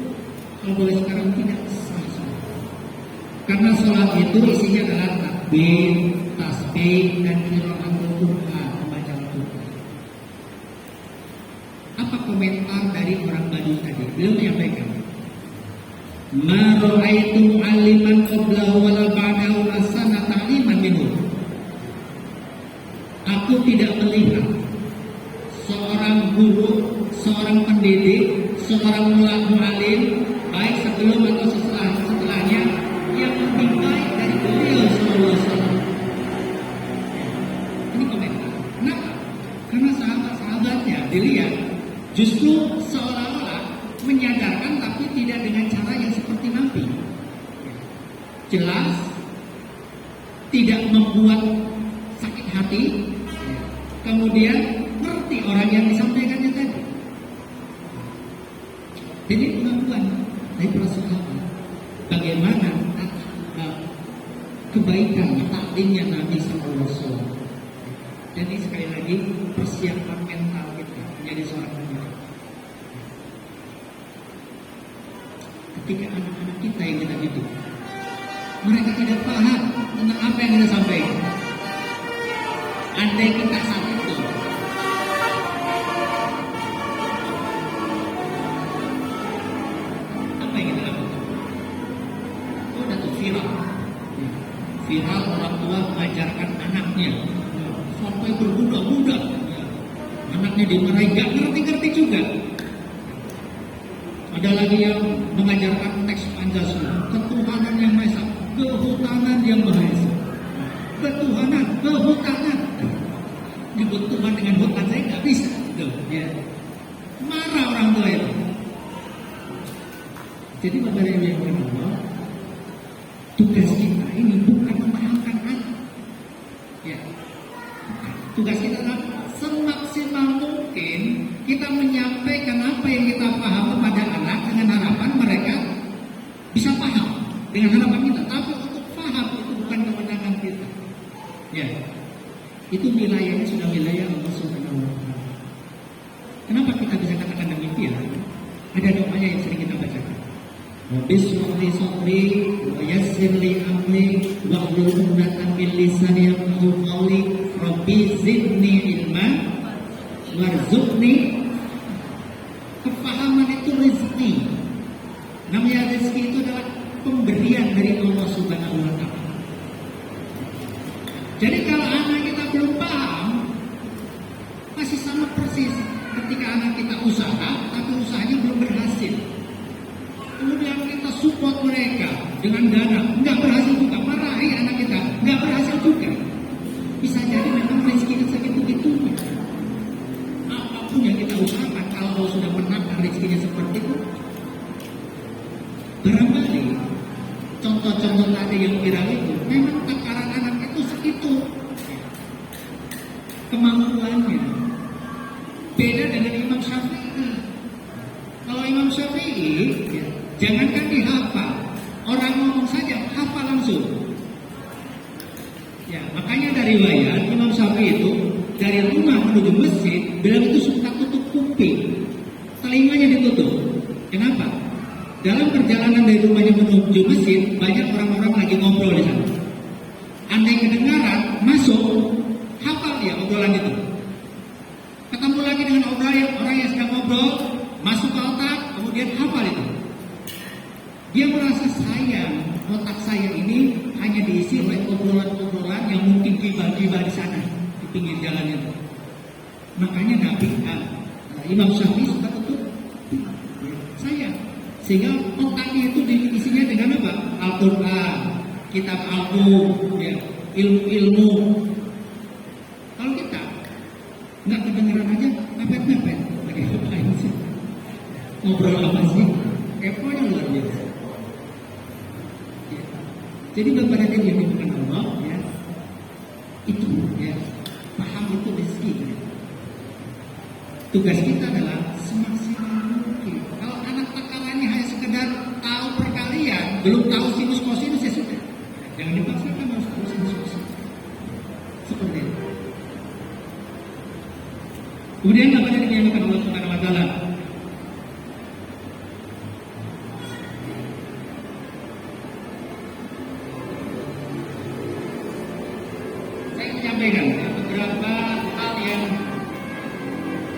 kalau boleh sekarang tidak sah. Karena sholat itu isinya adalah takbir, tasbih, dan qiraatul Qur'an, membaca Al-Qur'an. Apa komentar dari orang Baduy tadi? Beliau menyampaikan, ma ra'aitu aliman qablahu wa la ba'dahu asana ta'liman minhu. Aku tidak melihat seorang guru, seorang pendidik, seorang mu'allim baik sebelum atau setelahnya yang lebih baik dari beliau SAW. Ini komentar. Kenapa? Karena sahabat-sahabatnya dilihat justru seolah-olah menyadarkan tapi tidak dengan cara yang seperti Nabi. Jelas, tidak membuat sakit hati, kemudian seperti orang yang disampaikannya tadi. Jadi pengakuan dari para sahabat bagaimana kebaikan taklimnya Nabi SAW. Jadi sekali lagi persiapan mental kita menjadi seorang nabi. Ketika anak-anak kita yang kita didik, mereka tidak paham tentang apa yang kita sampaikan. Andai kita saat itu apa yang kita lakukan? Udah tuh viral orang tua mengajarkan anaknya sampai berbudak-budak, anaknya dimarahi, gak ngerti-ngerti juga. Ada lagi yang mengajarkan teks Pancasila, ketuhanan yang maha esa, kehutanan yang maha esa, ketuhanan, kehutanan. Nyebut Tuhan dengan hutan saya nggak bisa, tuh, ya. Marah orang tua itu. Jadi Bapak Ibu yang berdoa, tugas kita ini bukan memahamkan anak, ya. Tugas kita adalah semaksimal mungkin kita menyampaikan apa yang kita paham kepada anak dengan harapan mereka bisa paham dengan harapan kita. Tapi untuk paham itu bukan kewenangan kita. Ya, itu wilayahnya sudah wilayah Allah Subhanahu wa Ta'ala. Kenapa kita bisa katakan demikian? Ada doanya yang sering kita bacakan. Rabbi shrahli sadri wa yassir li amri wahlul 'uqdatam min lisani yafqahu qawli. Rabbi zidni ilma warzuqni. Kefahaman itu rezeki. Namanya rezeki itu adalah pemberian dari Allah Subhanahu wa Ta'ala. Jadi kalau anak kita belum paham, masih sama persis ketika anak kita usaha tapi usahanya belum berhasil. Kemudian kita support mereka dengan dana, nggak berhasil juga, marahi anak kita, nggak berhasil juga. Bisa jadi memang rezeki segitu-gitunya. Apapun yang kita usahakan, kalau Allah sudah menakar rezekinya seperti itu, barangkali contoh-contoh tadi yang viral itu, memang takaran anak itu segitu kemampuannya. Beda dengan Imam Syafi'i. Kalau Imam Syafi'i, ya, jangankan dihafal, orang ngomong saja hafal langsung. Ya, makanya dari riwayat Imam Syafi'i itu dari rumah menuju masjid, bilang itu suka tutup kuping, telinganya ditutup. Kenapa? Dalam perjalanan dari rumahnya menuju masjid, banyak orang-orang lagi ngobrol di sana. Andai kedengaran, masuk, hafal dia obrolan itu. Ketemu lagi dengan orang yang sedang ngobrol, masuk ke otak, kemudian hafal itu. Dia merasa sayang, otak saya ini hanya diisi oleh obrolan-obrolan yang mungkin tiba-tiba di sana, di pinggir jalan itu. Makanya Nabi Imam Syafi'i suka tutup sayang. Sehingga otaknya itu diisinya dengan apa? Al-Quran, kitab Al-Qur'an, ya, ilmu-ilmu. Kalau kita nggak kedengeran aja, mepet-mepet, lagi ngapain sih? Ngobrol apa sih? Keponya luar biasa. Ya. Jadi Bapak dan Ibu yang dibutuhkan Allah, ya, itu, ya, paham itu rezeki. Ya. Tugas kita adalah semaksimal mungkin. Kalau anak takarannya hanya sekedar tahu perkalian, belum tahu sinus kosinus, ya sudah. Jangan dipaksakan harus tahu sinus kosinus. Seperti itu. Kemudian Bapak dan Ibu yang dimuliakan Allah Subhanahu wa Ta'ala, saya menyampaikan beberapa hal yang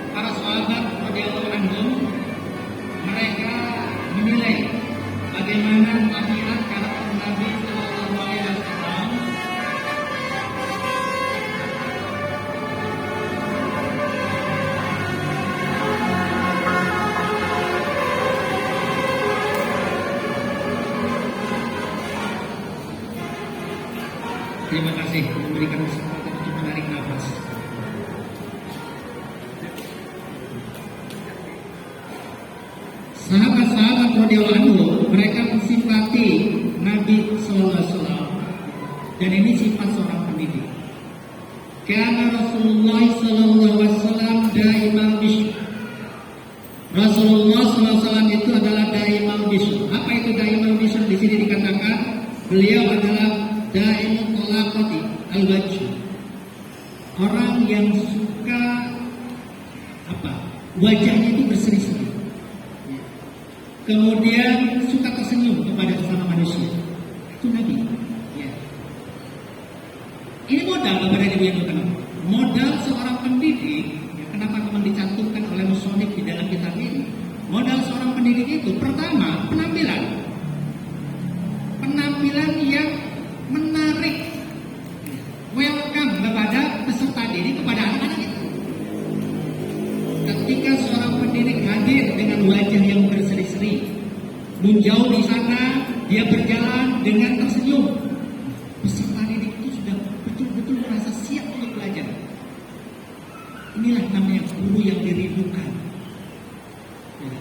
para sahabat radhiyallahu anhum mereka menilai bagaimana tabiat karakter Nabi Sallallahu Alaihi Wasallam. Terima kasih memberikan kesempatan untuk menarik nafas. Sahabat-sahabat radhiyallahu anhu mereka mensifati Nabi sallallahu alaihi wasallam, dan ini sifat seorang pendidik. Karena Rasulullah sallallahu alaihi wasallam Rasulullah SAW itu adalah daimul bisyr. Apa itu daimul bisyr? Di sini dikatakan beliau adalah daimul talaqati al-wajh. Orang yang suka apa? Wajahnya itu berseri-seri. Kemudian suka tersenyum kepada sesama manusia. Itu Nabi. Ya. Ini modal kepada Nabi yang utama. Modal seorang pendidik. Ya, kenapa memang dicantumkan oleh musonif di dalam kitab ini? Modal seorang pendidik itu pertama penampilan yang menarik, welcome kepada peserta didik, kepada anak-anak itu. Ketika seorang pendidik hadir dengan wajah yang berseri-seri, menjauh di sana, dia berjalan dengan tersenyum, peserta didik itu sudah betul-betul merasa siap untuk belajar. Inilah namanya guru yang dirindukan. Ya,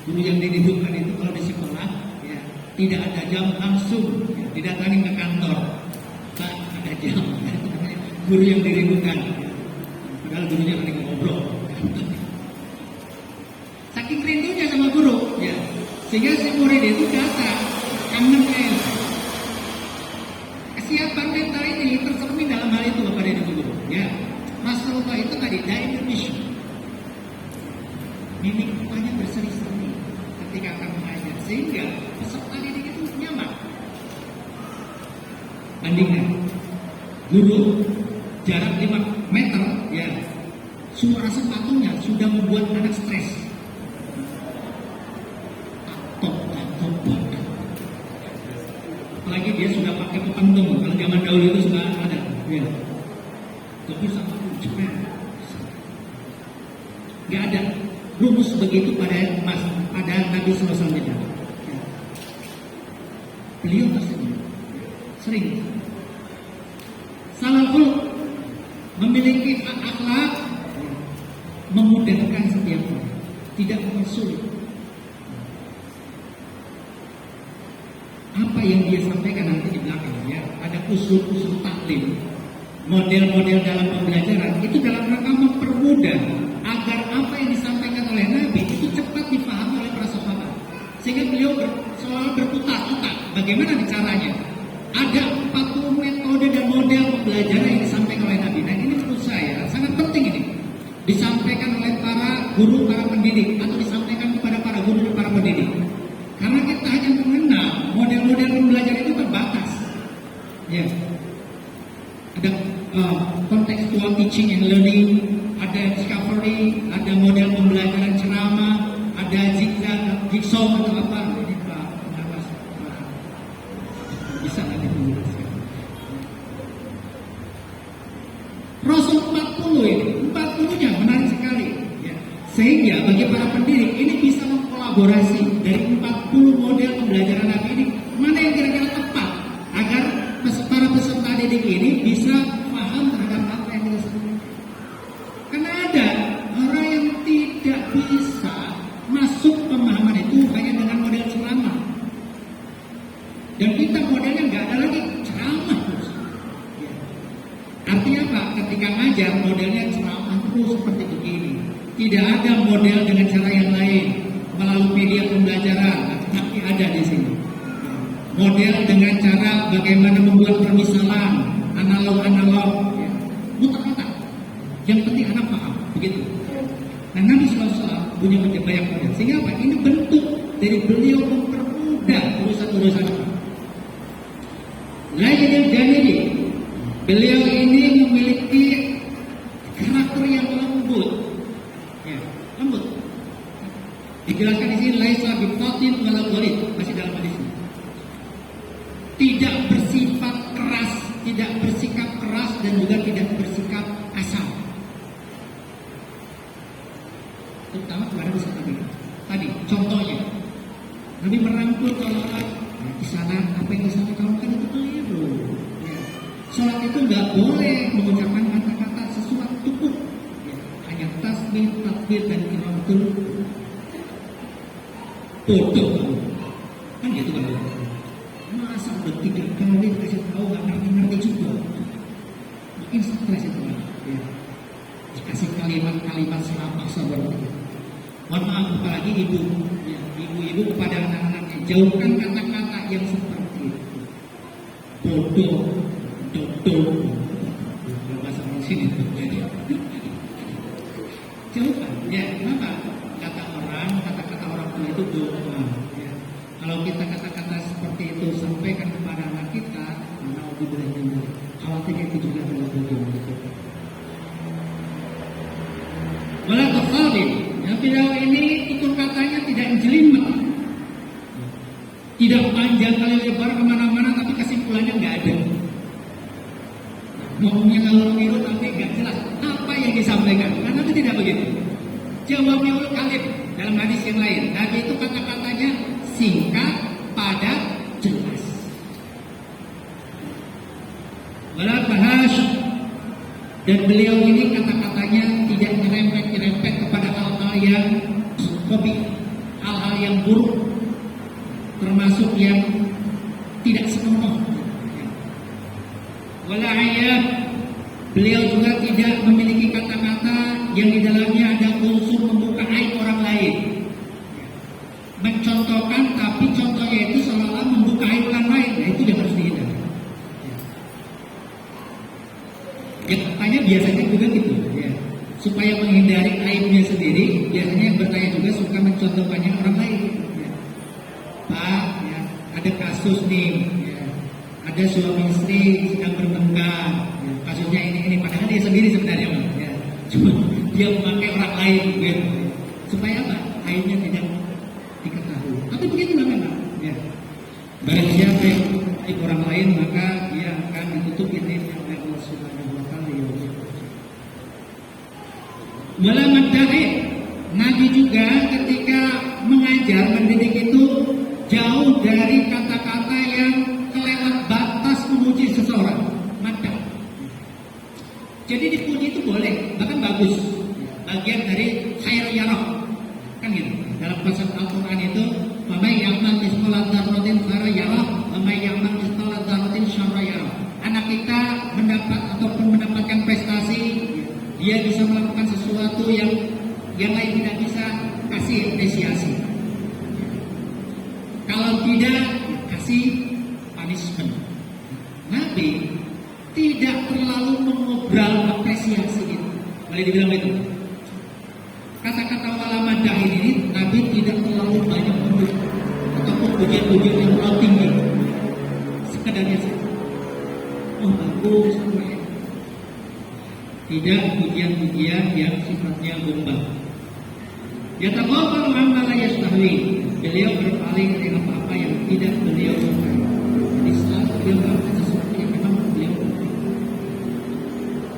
guru yang dirindukan itu kalau di sekolah, ya, tidak ada jam langsung, ya, didatangin ke kantor, Pak ada jam, ya, itu namanya guru yang dirindukan. Ya. Padahal gurunya lagi ngobrol. Saking rindunya sama guru, ya, sehingga si murid itu datang, kangen kesiapan mental ini tercermin dalam hal itu kepada guru. Ya, Rasulullah itu tadi daimul bisyr. Mimik mukanya berseri-seri ketika akan mengajar, sehingga peserta didik itu nyaman. Bandingkan guru jarak 5 meter, ya, suara sepatunya sudah membuat anak stres. Apalagi dia sudah pakai pepentung. Kalau zaman dahulu itu sudah ada, ya. Tapi sama cepet, nggak ada rumus begitu pada Nabi SAW. Ya. Beliau tersenyum, sering. Salaful memiliki akhlak memudahkan setiap orang, tidak mempersulit. Apa yang dia sampaikan nanti di belakang, ya, ada usul-usul taklim, model-model dalam pembelajaran itu dalam rangka mempermudah agar apa yang disampaikan oleh Nabi itu cepat dipahami oleh para sahabat, sehingga beliau selalu berputar-putar bagaimana caranya. Ada 40 metode dan model pembelajaran yang disampaikan oleh Nabi. Nah, ini menurut saya sangat penting ini disampaikan oleh para guru, para pendidik, atau disampaikan kepada para guru dan para pendidik. Karena kita hanya mengenal model-model pembelajaran itu terbatas. Ya. Ada contextual teaching and learning, ada discovery, ada model pembelajaran ceramah, ada jigsaw atau apa. Ini Pak Pengawas bisa nanti menjelaskan. Rasul 40 ini, 40-nya menarik sekali. Ya. Sehingga bagi para pendidik ini bisa mengkolaborasi dari 40 model pembelajaran Nabi ini, mana yang kira-kira tepat agar para peserta didik ini bisa paham terhadap apa yang kita sampaikan. Karena ada orang yang tidak bisa masuk pemahaman itu hanya dengan model ceramah. Dan kita modelnya nggak ada lagi ceramah terus. Ya. Artinya apa? Ketika ngajar modelnya ceramah terus seperti begini. Tidak ada model dengan cara yang lain melalui media pembelajaran, tapi ada di sini. Model dengan cara bagaimana membuat permisalan, analog, ya. Muter-muter. Yang penting anak paham, begitu. Nah, Nabi SAW punya banyak model. Sehingga apa? Ini bentuk dari beliau mempermudah urusan-urusan apa? Lainnya jadi beliau ini memiliki karakter yang lembut, ya, lembut. Dijelaskan di sini laisa biqatin wala ghalid, masih dalam hadis ini. Tidak bersifat keras, tidak bersikap keras dan juga tidak bersikap kasar. Terutama kepada peserta didik. Tadi contohnya, Nabi merangkul sholat. Nah, di sana apa yang disampaikan itu keliru. Ya. Sholat itu nggak boleh mengucapkan kata-kata sesuatu tukuk. Ya. Hanya tasbih, takbir dan qiraatul. Bodoh, kan gitu kan? Masa udah 3 kali dikasih tahu nggak ngerti juga, makin stres itu kan? Ya. Dikasih kalimat-kalimat serapah sabar. Mohon maaf, apalagi ibu, ya, ibu-ibu kepada anak-anaknya, jauhkan kata-kata yang seperti itu. Bodoh, dodol, bahasa orang sini. Jauhkan, ya, kenapa? Kata-kata orang tua itu doa. Ya. Kalau kita kata-kata seperti itu sampaikan kepada anak kita, khawatirnya itu juga adalah bodoh. Malah tersalib, yang beliau ini tutur katanya tidak jelimet, tidak panjang kali lebar kemana-mana, tapi kesimpulannya nggak ada. Ngomongnya ngalur ngidul tapi nggak jelas apa yang disampaikan, karena itu tidak begitu. Jawabnya ulul kalib dalam hadis yang lain. Nabi itu kata-katanya singkat, padat, jelas. Malah bahas, dan beliau ini kata-katanya tidak nyerempet-nyerempet kepada hal-hal yang hobi, hal-hal yang buruk, termasuk yang tidak senonoh. Wala'ayat, beliau juga tidak memiliki kata-kata yang di dalamnya ada unsur membuka aib orang lain. Mencontohkan, tapi contohnya itu seolah-olah membuka aib orang lain. Nah, itu yang harus dihindari. Ya, katanya biasanya juga gitu, ya. Supaya menghindari aibnya sendiri, biasanya yang bertanya juga suka mencontohkannya orang lain. Ya. Pak, ya, ada kasus nih, ya. Ada suami istri sedang bertengkar, ya. Kasusnya ini, padahal dia sendiri sebenarnya, Pak. Ya. Cuma dia memakai orang lain, gitu. Supaya apa? Aibnya tidak diketahui. Tapi begitulah memang, ya. Barang siapa yang aib orang lain, maka dia akan ditutupi oleh Allah Subhanahu wa Ta'ala. Melamat da'i, Nabi juga ketika mengajar, mendidik itu jauh dari kata-kata yang kelewat batas memuji seseorang. Mada. Jadi dipuji itu boleh, bahkan bagus. Bagian dari khair yarah. Kan gitu. Dalam pasal Al-Quran itu, "Faman ya'mal mithqala dzarratin khairan yarah, wa man ya'mal mithqala dzarratin syarran yarah." Anak kita mendapatkan prestasi, dia bisa melakukan sesuatu yang lain tidak bisa, kasih apresiasi. Kalau tidak, kasih punishment. Nabi tidak terlalu mengobral apresiasi itu. Boleh dibilang itu. Kata-kata wala madah ini Nabi tidak terlalu banyak memuji ataupun pujian-pujian yang terlalu tinggi. Sekedarnya saja. Oh bagus, tidak pujian-pujian yang sifatnya gombal. Ya taqabbalu amma la yastahwi. Beliau berpaling dari apa-apa yang tidak beliau sukai. Jadi selalu beliau melakukan sesuatu yang memang beliau sukai.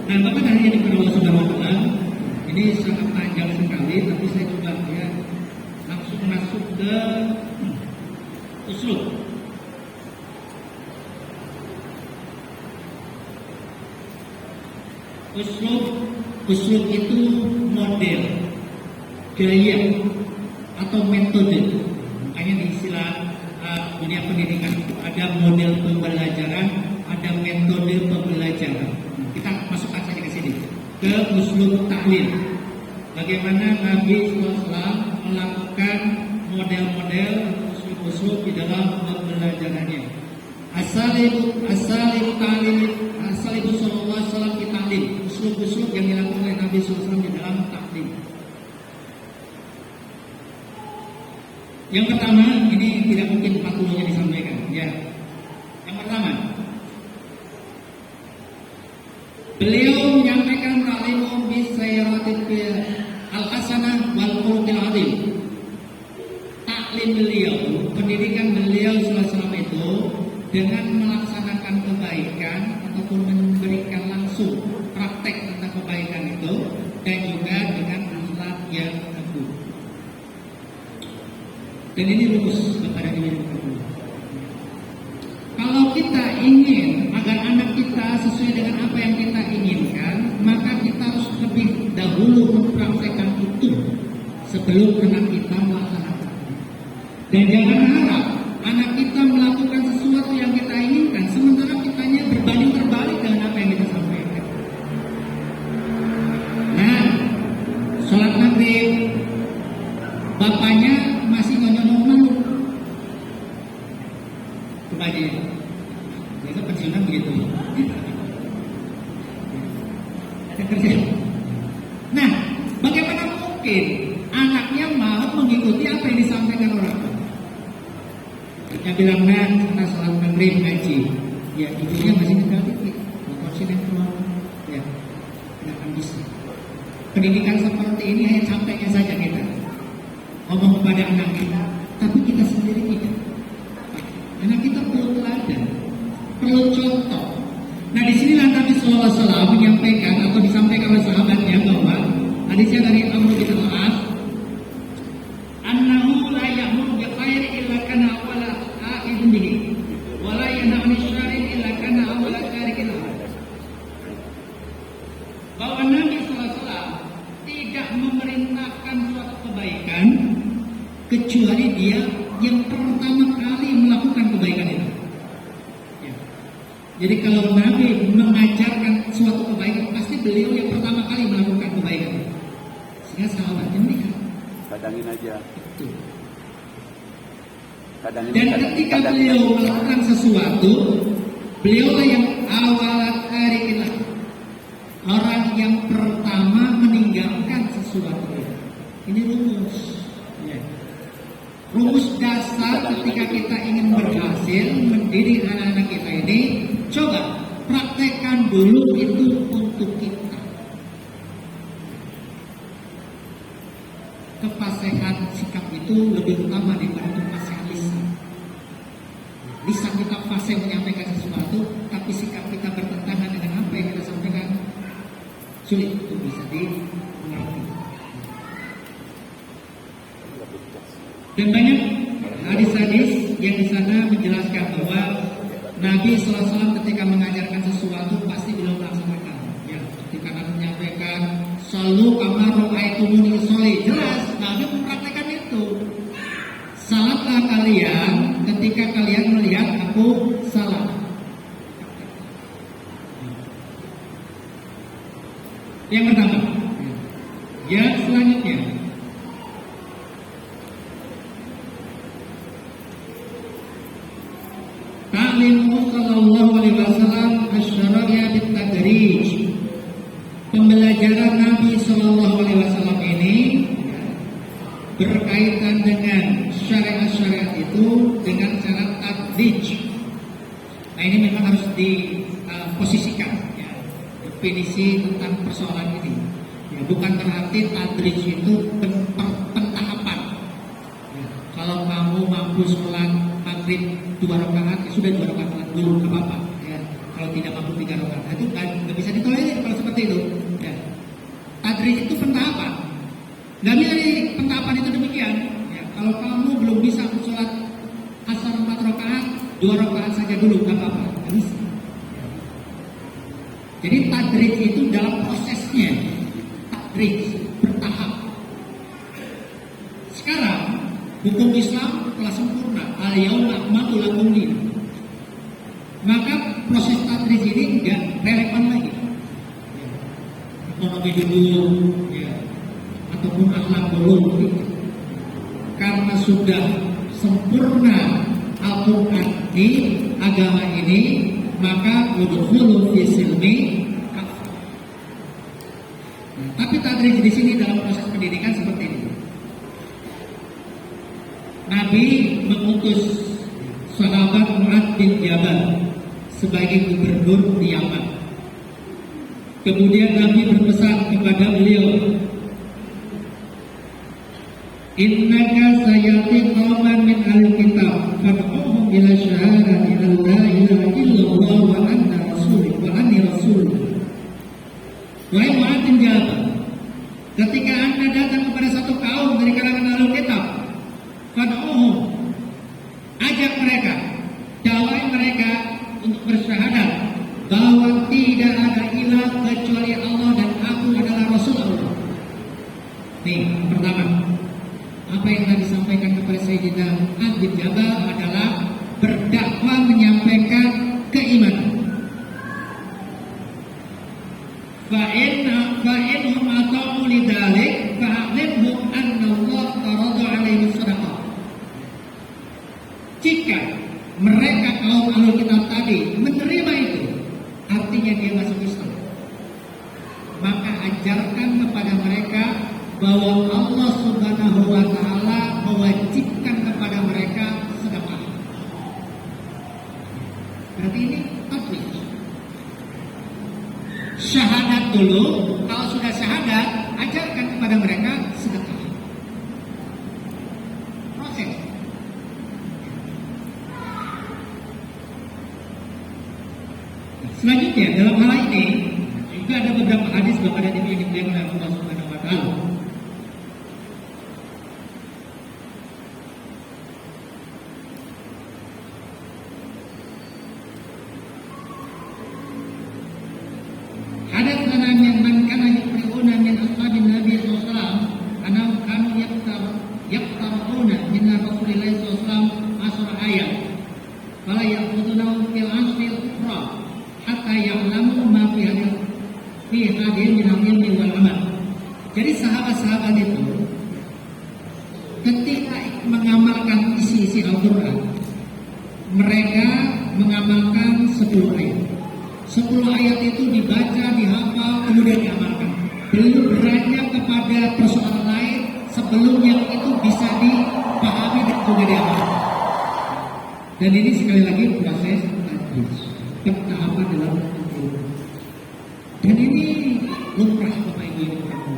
Nah, bahkan hari ini pada Allah Subhanahu wa Ta'ala, ini sangat panjang sekali, tapi saya coba ya langsung masuk ke uslub. Uslub itu model, gaya, atau metode. Makanya di istilah dunia pendidikan itu ada model pembelajaran, ada metode pembelajaran. Kita masukkan saja ke sini, ke uslub ta'lim. Bagaimana Nabi SAW melakukan model-model uslub-uslub di dalam pembelajarannya. Asalibu ta'lim, asalibu sallallahu alaihi wasallam di ta'lim. Uslub-uslub yang dilakukan oleh Nabi SAW di dalam ta'lim. Yang pertama, ini tidak mungkin 40-nya disampaikan, ya. Yang pertama, beliau menyampaikan ta'limu bisayyaratil al-hasanah wal khuluqil azim. Taklim beliau, pendidikan beliau SAW itu dengan melaksanakan kebaikan ataupun memberikan langsung praktek tentang kebaikan itu, dan juga dengan akhlak yang agung. Dan ini rumus kepada diri kita. Kalau kita ingin agar anak kita sesuai dengan apa yang kita inginkan, maka kita harus lebih dahulu mempraktekkan itu sebelum anak kita melaksanakan. Dan jangan harap anak kita melakukan sesuatu yang kita inginkan, sementara kitanya berbanding terbalik dengan apa yang kita sampaikan. Nah, sholat maghrib bapaknya masih nyonyong malu. Kebanyakan biasa pensiunan begitu. Ada kerja. Nah, bagaimana mungkin anaknya mau mengikuti apa yang disampaikan orang tua? Dia bilang, nah, kita sholat maghrib ngaji. Ya, ibunya masih tinggal titik, nonton sinetron, ya, tidak akan bisa. Pendidikan seperti ini hanya sampainya saja kita ngomong kepada anak kita, tapi kita sendiri tidak. Anak kita perlu teladan, perlu contoh. Nah, di sinilah Nabi Sallallahu Alaihi Wasallam menyampaikan atau disampaikan oleh sahabatnya bahwa hadisnya dari Amr bin Al-As, annahu la ya'muru bi khairi illa kana awwala a'idun bihi wa la yanha 'anil syarri illa kana awwala tarikin lahu. Bahwa Nabi Sallallahu Alaihi Wasallam tidak memerintahkan suatu kebaikan kecuali dia yang pertama kali melakukan kebaikan itu. Ya. Jadi kalau Nabi mengajarkan suatu kebaikan, pasti beliau yang pertama kali melakukan kebaikan. Sehingga sahabatnya melihat. Kadangin aja. Itu. Kadangin, Dan ketika beliau melakukan sesuatu, beliaulah yang awalat tarikilah, orang yang pertama meninggalkan sesuatu. Ini rumus. Ya. Rumus dasar ketika kita ingin berhasil mendidik anak-anak kita ini, coba praktekkan dulu itu untuk kita. Kefasihan sikap itu lebih utama daripada kefasihan lisan. Lisan kita fasih menyampaikan sesuatu, tapi sikap kita bertentangan dengan apa yang kita sampaikan, sulit untuk bisa dimengerti. Dan banyak hadis-hadis yang di sana menjelaskan bahwa Nabi SAW ketika mengajarkan sesuatu pasti beliau melaksanakan. Ya, ketika Nabi menyampaikan selalu kamar ro'aitumuni usolli, jelas Nabi mempraktekkan itu. Salatlah kalian ketika kalian melihat aku salat. Yang pertama. Yang selanjutnya, ta'limu sallallahu alaihi wasallam asy-syara'iyya bit-tadrij. Pembelajaran Nabi sallallahu alaihi wasallam ini berkaitan dengan syariat-syariat itu dengan cara tadrij. Nah, ini memang harus diposisikan ya, definisi tentang persoalan ini. Ya, bukan berarti tadrij itu pentahapan. Ya, kalau kamu mampu sholat maghrib 2 rakaat, ya sudah 2 rakaat dulu, nggak apa-apa. Ya, kalau tidak mampu 3 rakaat, itu nggak bisa ditolerir kalau seperti itu. Ya. Tadrij itu pentahapan. Nggak bisa di pentahapan itu demikian. Ya, kalau kamu belum bisa sholat asar 4 rakaat, 2 rakaat saja dulu, nggak apa-apa. Nggak bisa. Jadi tadrij itu dalam prosesnya, tadrij bertahap. Sekarang hukum Islam telah sempurna. Al-yauma akmaltu lakum dinakum. Maka proses tadrij ini enggak relevan lagi. Ya. Ekonomi dulu, ya, ataupun akhlak dulu, gitu. Karena sudah sempurna Al-Quran di agama ini, maka udkhulu fi silmi kafah. Tapi tadrij di sini dalam proses pendidikan seperti ini. Nabi mengutus sahabat Mu'adz bin Jabal sebagai gubernur di Yaman. Kemudian Nabi berpesan kepada beliau, innaka sayati qauman min al-kitab fad'uhum ila syahadati an la ilaha illallah wa anna rasulullah wa anni rasulullah. Wahai Mu'adz bin Jabal, ketika Anda datang kepada satu kaum dari kalangan al-kitab, fad'uhum, ajak mereka, dakwai mereka untuk bersyahadat bahwa tidak ada ilah kecuali Allah dan aku adalah Rasul Allah. Nih, pertama, apa yang tadi disampaikan kepada Sayyidina Mu'adz bin Jabal adalah berdakwah menyampaikan keimanan. Fa'inhum ata'u lidalik fa'alimhum anna Allah taradu ajarkan kepada mereka bahwa Allah Subhanahu wa taala mewajibkan kepada mereka sedekah. Berarti ini tatwid. Syahadat dulu, kalau sudah syahadat, ajarkan kepada mereka sedekah. Proses. Selanjutnya dalam hal ini juga ada beberapa hadis kepada Nabi yang dimuliakan oleh Allah Subhanahu wa taala. Hadatsana man kana yuqri'una min ashabin Nabi sallallahu alaihi wasallam annahu kanu yaqtaruna min Rasulillah sallallahu alaihi wasallam asra ayat. Fala ya'khuduna fil asfil ukhra hatta ya'lamu ma fi hadhihi min al-ilmi wal amal. Jadi sahabat-sahabat itu ketika mengamalkan isi-isi Al-Qur'an, mereka mengamalkan 10 ayat. 10 ayat itu dibaca, dihafal, kemudian diamalkan. Belum beranjak kepada persoalan lain sebelum yang itu bisa dipahami dan juga diamalkan. Dan ini sekali lagi proses tahapan dalam ilmu. Dan ini lumrah Bapak Ibu yang berkata.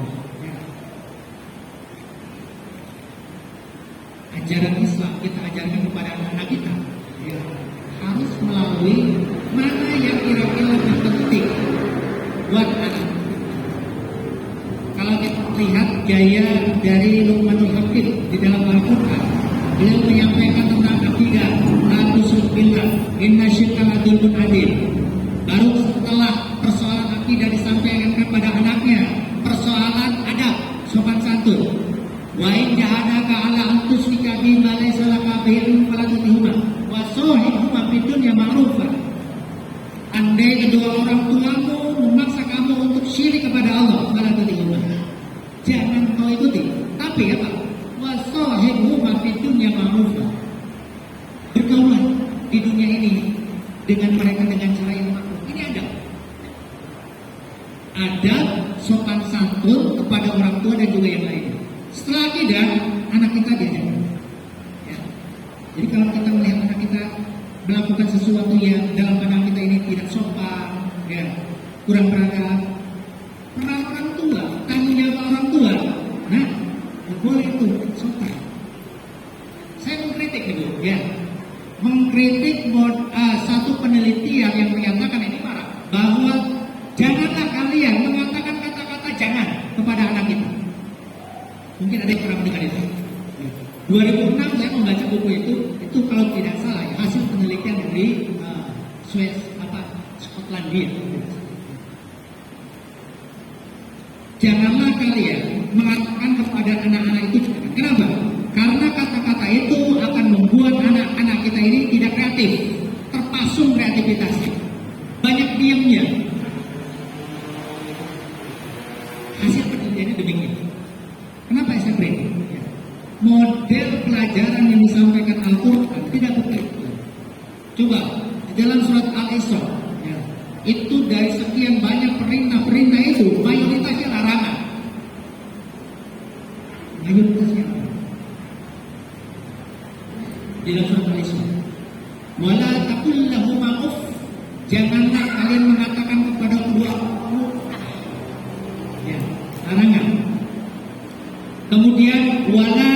Ajaran Islam kita ajarkan kepada anak-anak kita harus melalui mana yang kira-kira lebih penting buat anak. Kalau kita lihat gaya dari Luqmanul Hakim di dalam Al-Quran, beliau menyampaikan tentang akidah, la tusyrik billah, inna syirka la dzulmun adzim. Baru setelah persoalan akidah disampaikan kepada anaknya, persoalan adab, sopan santun. Wa in jahadaka ala an tusyrika bima laysa laka bihi ilmun fala tutihuma wa sahibhuma fid dunya ma'rufan. Andai kedua orang tuamu memaksa kamu untuk syirik kepada Allah, fala tutihuma, jangan kau ikuti. Tapi apa? Wa sahibhuma fid dunya ma'rufan. Bergaul di dunia ini dengan mereka dengan cara yang makruh. Ini adab sopan santun kepada orang tua dan juga yang lain. Setelah akidah, anak kita diajarkan. Ya. Jadi kalau kita melihat anak kita melakukan sesuatu yang dalam pandangan kita ini tidak sopan, ya, kurang beradab, peran orang tua, tanggung jawab orang tua, nah, boleh itu sopan. Saya mengkritik itu, ya, mengkritik satu penelitian yang menyatakan ini marah bahwa janganlah kalian mengatakan kata-kata jangan kepada anak kita. Mungkin ada yang pernah mendengar itu. 2006 saya membaca buku itu kalau tidak salah ya, hasil penelitian dari Skotlandia. Janganlah kalian mengatakan kepada anak-anak itu jangan. Kenapa? Karena kata-kata itu akan membuat anak-anak kita ini tidak kreatif, terpasung kreativitasnya, banyak diamnya. Hasil penelitiannya demikian. Kenapa saya kritik? Model pelajaran yang disampaikan Al-Quran tidak betul. Coba di dalam surat Al-Isra, ya, itu dari sekian banyak perintah-perintah itu mayoritasnya larangan. Mayoritasnya larangan. Di dalam surat Al-Isra, wala taqul lahuma uff, janganlah kalian mengatakan kepada kedua ya, larangan. Kemudian wala